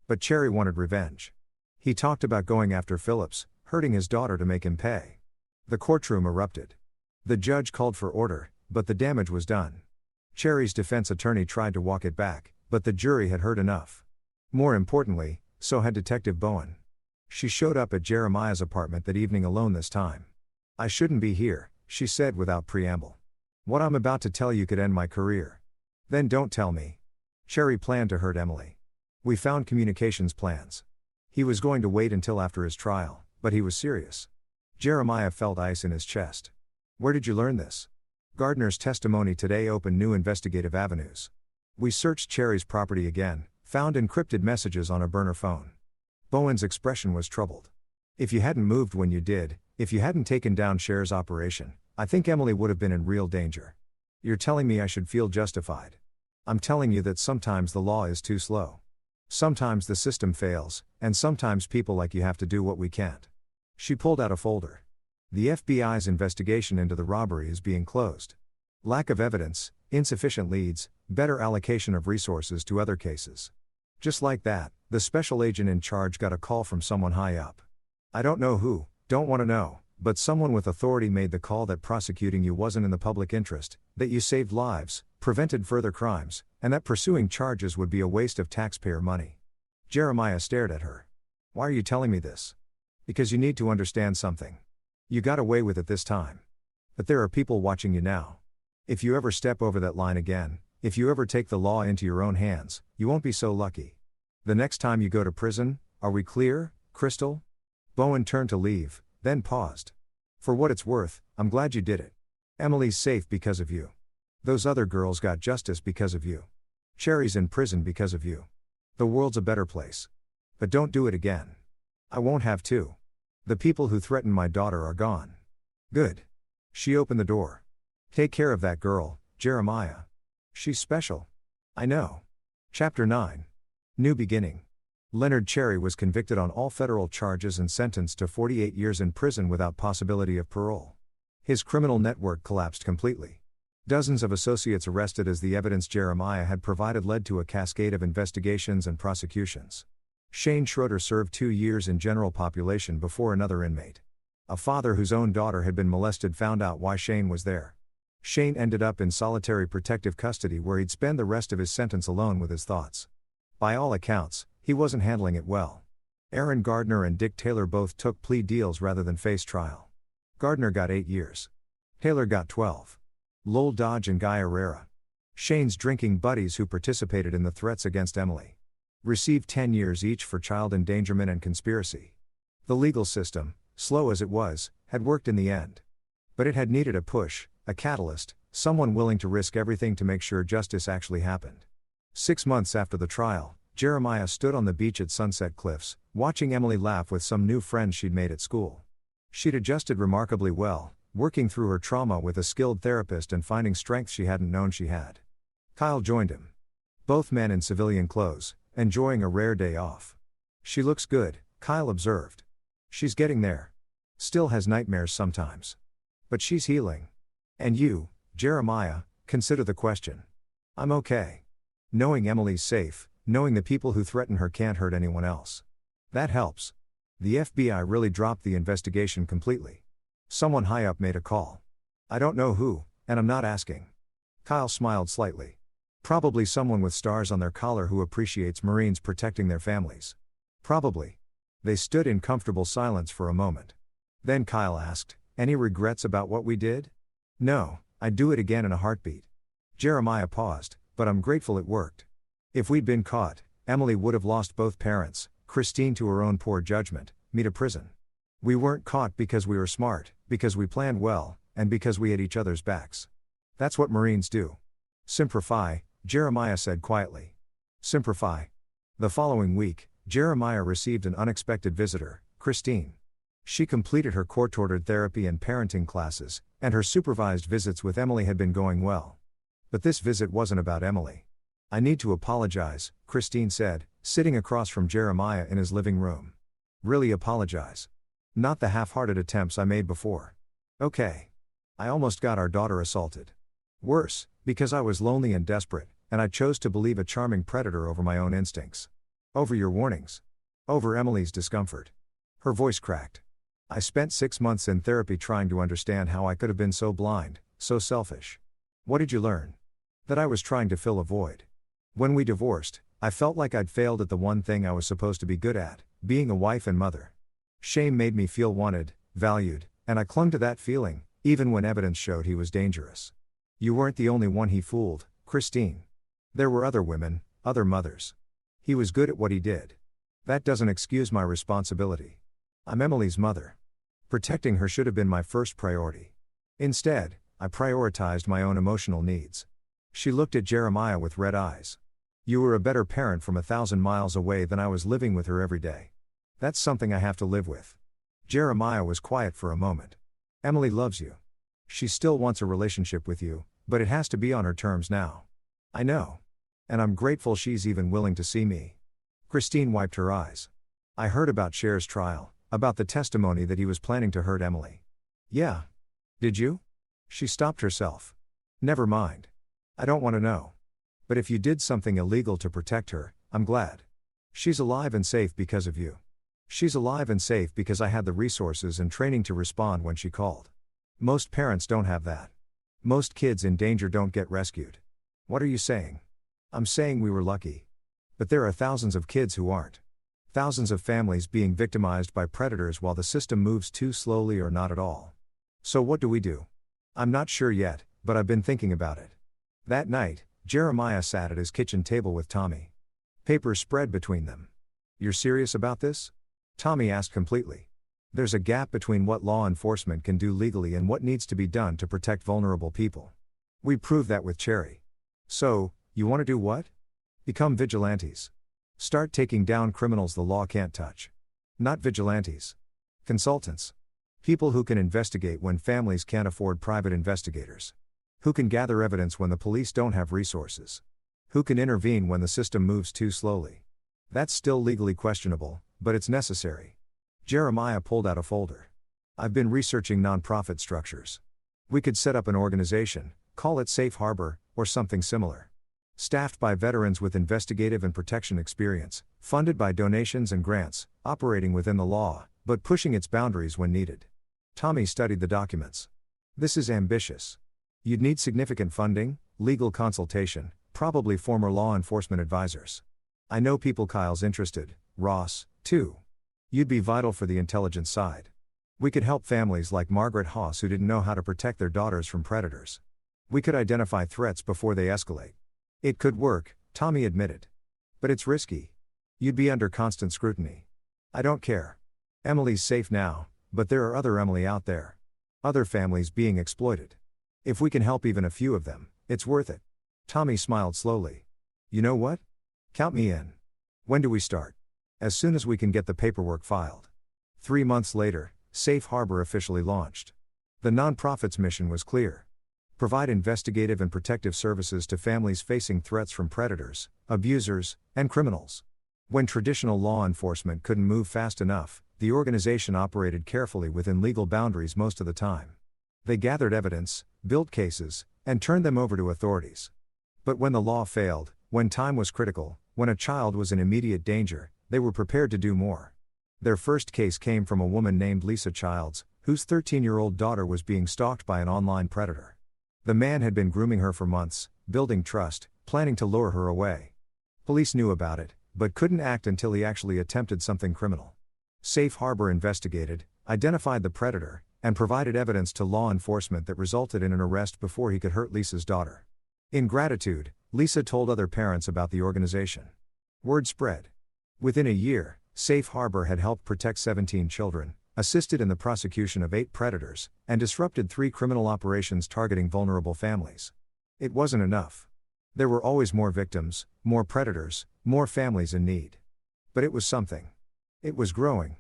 But Cherry wanted revenge. He talked about going after Phillips, hurting his daughter to make him pay. The courtroom erupted. The judge called for order, but the damage was done. Cherry's defense attorney tried to walk it back, but the jury had heard enough. More importantly, so had Detective Bowen. She showed up at Jeremiah's apartment that evening alone this time. I shouldn't be here, she said without preamble. What I'm about to tell you could end my career. Then don't tell me. Cherry planned to hurt Emily. We found communications plans. He was going to wait until after his trial, but he was serious. Jeremiah felt ice in his chest. Where did you learn this? Gardner's testimony today opened new investigative avenues. We searched Cherry's property again, found encrypted messages on a burner phone. Bowen's expression was troubled. If you hadn't moved when you did, if you hadn't taken down Scher's operation, I think Emily would have been in real danger. You're telling me I should feel justified. I'm telling you that sometimes the law is too slow. Sometimes the system fails, and sometimes people like you have to do what we can't. She pulled out a folder. The FBI's investigation into the robbery is being closed. Lack of evidence, insufficient leads, better allocation of resources to other cases. Just like that, the special agent in charge got a call from someone high up. I don't know who, don't want to know, but someone with authority made the call that prosecuting you wasn't in the public interest, that you saved lives, prevented further crimes, and that pursuing charges would be a waste of taxpayer money. Jeremiah stared at her. Why are you telling me this? Because you need to understand something. You got away with it this time. But there are people watching you now. If you ever step over that line again, if you ever take the law into your own hands, you won't be so lucky. The next time you go to prison, are we clear, Crystal? Bowen turned to leave, then paused. For what it's worth, I'm glad you did it. Emily's safe because of you. Those other girls got justice because of you. Cherry's in prison because of you. The world's a better place. But don't do it again. I won't have to. The people who threatened my daughter are gone. Good. She opened the door. Take care of that girl, Jeremiah. She's special. I know. Chapter 9. New beginning. Leonard Cherry was convicted on all federal charges and sentenced to 48 years in prison without possibility of parole. His criminal network collapsed completely. Dozens of associates arrested as the evidence Jeremiah had provided led to a cascade of investigations and prosecutions. Shane Schroeder served 2 years in general population before another inmate. A father whose own daughter had been molested found out why Shane was there. Shane ended up in solitary protective custody where he'd spend the rest of his sentence alone with his thoughts. By all accounts, he wasn't handling it well. Aaron Gardner and Dick Taylor both took plea deals rather than face trial. Gardner got 8 years. Taylor got 12. Lowell Dodge and Guy Herrera, Shane's drinking buddies who participated in the threats against Emily, received 10 years each for child endangerment and conspiracy. The legal system, slow as it was, had worked in the end. But it had needed a push, a catalyst, someone willing to risk everything to make sure justice actually happened. 6 months after the trial, Jeremiah stood on the beach at Sunset Cliffs, watching Emily laugh with some new friends she'd made at school. She'd adjusted remarkably well, working through her trauma with a skilled therapist and finding strength she hadn't known she had. Kyle joined him. Both men in civilian clothes, enjoying a rare day off. She looks good, Kyle observed. She's getting there. Still has nightmares sometimes. But she's healing. And you, Jeremiah, consider the question. I'm okay. Knowing Emily's safe, knowing the people who threaten her can't hurt anyone else. That helps. The FBI really dropped the investigation completely. Someone high up made a call. I don't know who, and I'm not asking. Kyle smiled slightly. Probably someone with stars on their collar who appreciates Marines protecting their families. Probably. They stood in comfortable silence for a moment. Then Kyle asked, any regrets about what we did? No, I'd do it again in a heartbeat. Jeremiah paused, but I'm grateful it worked. If we'd been caught, Emily would have lost both parents, Christine to her own poor judgment, me to prison. We weren't caught because we were smart, because we planned well, and because we had each other's backs. That's what Marines do. Simplify, Jeremiah said quietly. Simplify. The following week, Jeremiah received an unexpected visitor, Christine. She completed her court-ordered therapy and parenting classes, and her supervised visits with Emily had been going well. But this visit wasn't about Emily. I need to apologize, Christine said, sitting across from Jeremiah in his living room. Really apologize. Not the half-hearted attempts I made before. Okay. I almost got our daughter assaulted. Worse, because I was lonely and desperate, and I chose to believe a charming predator over my own instincts. Over your warnings. Over Emily's discomfort. Her voice cracked. I spent 6 months in therapy trying to understand how I could have been so blind, so selfish. What did you learn? That I was trying to fill a void. When we divorced, I felt like I'd failed at the one thing I was supposed to be good at, being a wife and mother. Shame made me feel wanted, valued, and I clung to that feeling, even when evidence showed he was dangerous. You weren't the only one he fooled, Christine. There were other women, other mothers. He was good at what he did. That doesn't excuse my responsibility. I'm Emily's mother. Protecting her should have been my first priority. Instead, I prioritized my own emotional needs. She looked at Jeremiah with red eyes. You were a better parent from 1,000 miles away than I was living with her every day. That's something I have to live with. Jeremiah was quiet for a moment. Emily loves you. She still wants a relationship with you, but it has to be on her terms now. I know. And I'm grateful she's even willing to see me. Christine wiped her eyes. I heard about Cher's trial, about the testimony that he was planning to hurt Emily. Yeah. Did you? She stopped herself. Never mind. I don't want to know. But if you did something illegal to protect her, I'm glad. She's alive and safe because of you. She's alive and safe because I had the resources and training to respond when she called. Most parents don't have that. Most kids in danger don't get rescued. What are you saying? I'm saying we were lucky. But there are thousands of kids who aren't. Thousands of families being victimized by predators while the system moves too slowly or not at all. So what do we do? I'm not sure yet, but I've been thinking about it. That night, Jeremiah sat at his kitchen table with Tommy. Papers spread between them. You're serious about this? Tommy asked completely. There's a gap between what law enforcement can do legally and what needs to be done to protect vulnerable people. We proved that with Cherry. So, you want to do what? Become vigilantes. Start taking down criminals the law can't touch. Not vigilantes. Consultants. People who can investigate when families can't afford private investigators. Who can gather evidence when the police don't have resources. Who can intervene when the system moves too slowly. That's still legally questionable, but it's necessary. Jeremiah pulled out a folder. I've been researching nonprofit structures. We could set up an organization, call it Safe Harbor, or something similar. Staffed by veterans with investigative and protection experience, funded by donations and grants, operating within the law, but pushing its boundaries when needed. Tommy studied the documents. This is ambitious. You'd need significant funding, legal consultation, probably former law enforcement advisors. I know people Kyle's interested, Ross, too. You'd be vital for the intelligence side. We could help families like Margaret Haas who didn't know how to protect their daughters from predators. We could identify threats before they escalate. It could work, Tommy admitted. But it's risky. You'd be under constant scrutiny. I don't care. Emily's safe now, but there are other Emily out there. Other families being exploited. If we can help even a few of them, it's worth it. Tommy smiled slowly. You know what? Count me in. When do we start? As soon as we can get the paperwork filed. 3 months later, Safe Harbor officially launched. The nonprofit's mission was clear. Provide investigative and protective services to families facing threats from predators, abusers, and criminals. When traditional law enforcement couldn't move fast enough, the organization operated carefully within legal boundaries most of the time. They gathered evidence, built cases, and turned them over to authorities. But when the law failed, when time was critical, when a child was in immediate danger, they were prepared to do more. Their first case came from a woman named Lisa Childs, whose 13-year-old daughter was being stalked by an online predator. The man had been grooming her for months, building trust, planning to lure her away. Police knew about it, but couldn't act until he actually attempted something criminal. Safe Harbor investigated, identified the predator, and provided evidence to law enforcement that resulted in an arrest before he could hurt Lisa's daughter. In gratitude, Lisa told other parents about the organization. Word spread. Within a year, Safe Harbor had helped protect 17 children, assisted in the prosecution of 8 predators, and disrupted 3 criminal operations targeting vulnerable families. It wasn't enough. There were always more victims, more predators, more families in need. But it was something. It was growing.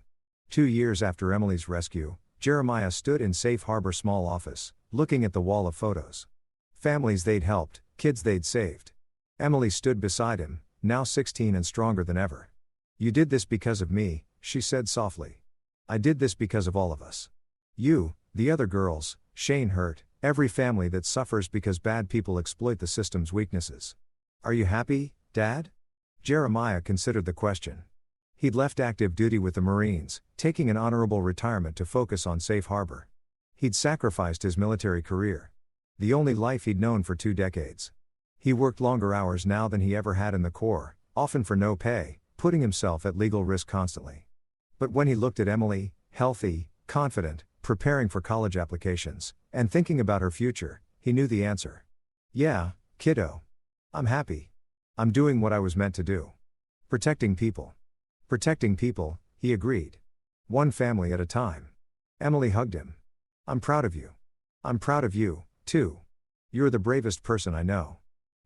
2 years after Emily's rescue, Jeremiah stood in Safe Harbor's small office, looking at the wall of photos. Families they'd helped, kids they'd saved. Emily stood beside him, now 16 and stronger than ever. "You did this because of me," she said softly. "I did this because of all of us. You, the other girls, Shane hurt, every family that suffers because bad people exploit the system's weaknesses. Are you happy, Dad?" Jeremiah considered the question. He'd left active duty with the Marines, taking an honorable retirement to focus on Safe Harbor. He'd sacrificed his military career. The only life he'd known for 2 decades. He worked longer hours now than he ever had in the Corps, often for no pay, putting himself at legal risk constantly. But when he looked at Emily, healthy, confident, preparing for college applications, and thinking about her future, he knew the answer. "Yeah, kiddo. I'm happy. I'm doing what I was meant to do. Protecting people." "Protecting people," he agreed. "One family at a time." Emily hugged him. "I'm proud of you. I'm proud of you, too. You're the bravest person I know.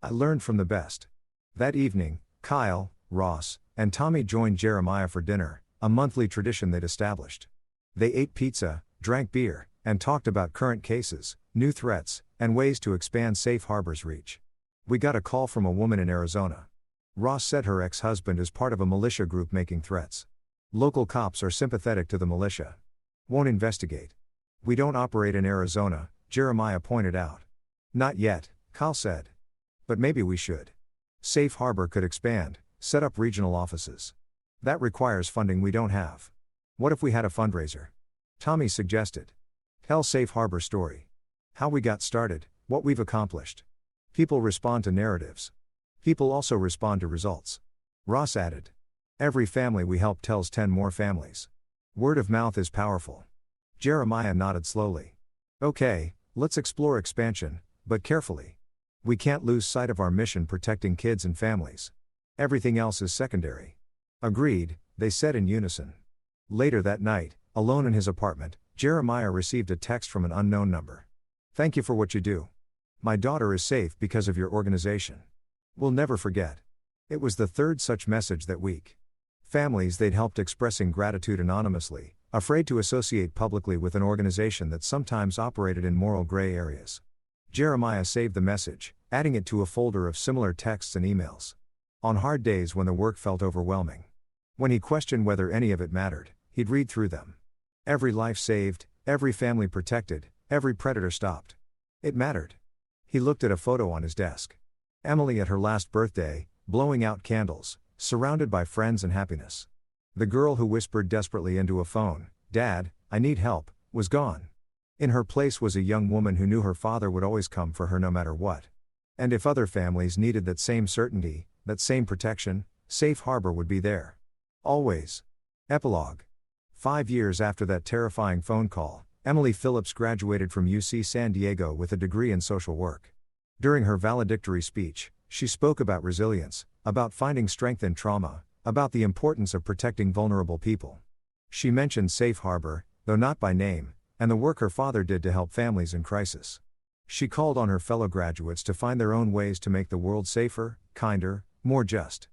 I learned from the best." That evening, Kyle, Ross, and Tommy joined Jeremiah for dinner, a monthly tradition they'd established. They ate pizza, drank beer, and talked about current cases, new threats, and ways to expand Safe Harbor's reach. "We got a call from a woman in Arizona. Ross said her ex-husband is part of a militia group making threats. Local cops are sympathetic to the militia. Won't investigate. We don't operate in Arizona," Jeremiah pointed out. "Not yet," Kyle said. "But maybe we should. Safe Harbor could expand, set up regional offices. That requires funding we don't have. What if we had a fundraiser?" Tommy suggested. "Tell Safe Harbor story. How we got started, what we've accomplished. People respond to narratives. People also respond to results." Ross added. "Every family we help tells 10 more families. Word of mouth is powerful." Jeremiah nodded slowly. "Okay, let's explore expansion, but carefully. We can't lose sight of our mission protecting kids and families. Everything else is secondary." "Agreed," they said in unison. Later that night, alone in his apartment, Jeremiah received a text from an unknown number. "Thank you for what you do. My daughter is safe because of your organization. We'll never forget." It was the 3rd such message that week. Families they'd helped expressing gratitude anonymously, afraid to associate publicly with an organization that sometimes operated in moral gray areas. Jeremiah saved the message, adding it to a folder of similar texts and emails. On hard days when the work felt overwhelming. When he questioned whether any of it mattered, he'd read through them. Every life saved, every family protected, every predator stopped. It mattered. He looked at a photo on his desk. Emily at her last birthday, blowing out candles, surrounded by friends and happiness. The girl who whispered desperately into a phone, "Dad, I need help," was gone. In her place was a young woman who knew her father would always come for her no matter what. And if other families needed that same certainty, that same protection, Safe Harbor would be there. Always. Epilogue. 5 years after that terrifying phone call, Emily Phillips graduated from UC San Diego with a degree in social work. During her valedictory speech, she spoke about resilience, about finding strength in trauma, about the importance of protecting vulnerable people. She mentioned Safe Harbor, though not by name, and the work her father did to help families in crisis. She called on her fellow graduates to find their own ways to make the world safer, kinder, more just.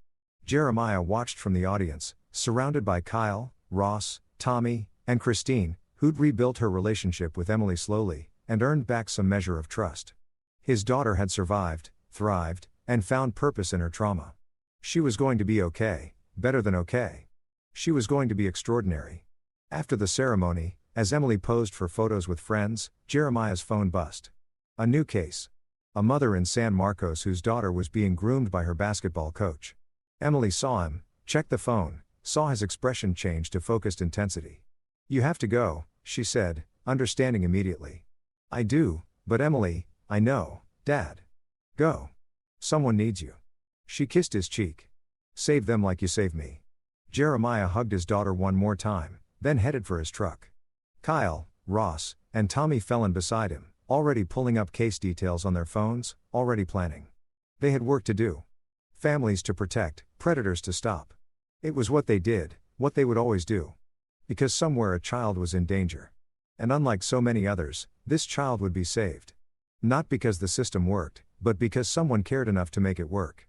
Jeremiah watched from the audience, surrounded by Kyle, Ross, Tommy, and Christine, who'd rebuilt her relationship with Emily slowly, and earned back some measure of trust. His daughter had survived, thrived, and found purpose in her trauma. She was going to be okay, better than okay. She was going to be extraordinary. After the ceremony, as Emily posed for photos with friends, Jeremiah's phone buzzed. A new case. A mother in San Marcos whose daughter was being groomed by her basketball coach. Emily saw him, checked the phone, saw his expression change to focused intensity. You have to go, she said, understanding immediately. I do, but Emily, I know, Dad. Go. Someone needs you. She kissed his cheek. Save them like you saved me. Jeremiah hugged his daughter one more time, then headed for his truck. Kyle, Ross, and Tommy fell in beside him, already pulling up case details on their phones, already planning. They had work to do. Families to protect, predators to stop. It was what they did, what they would always do. Because somewhere a child was in danger. And unlike so many others, this child would be saved. Not because the system worked, but because someone cared enough to make it work.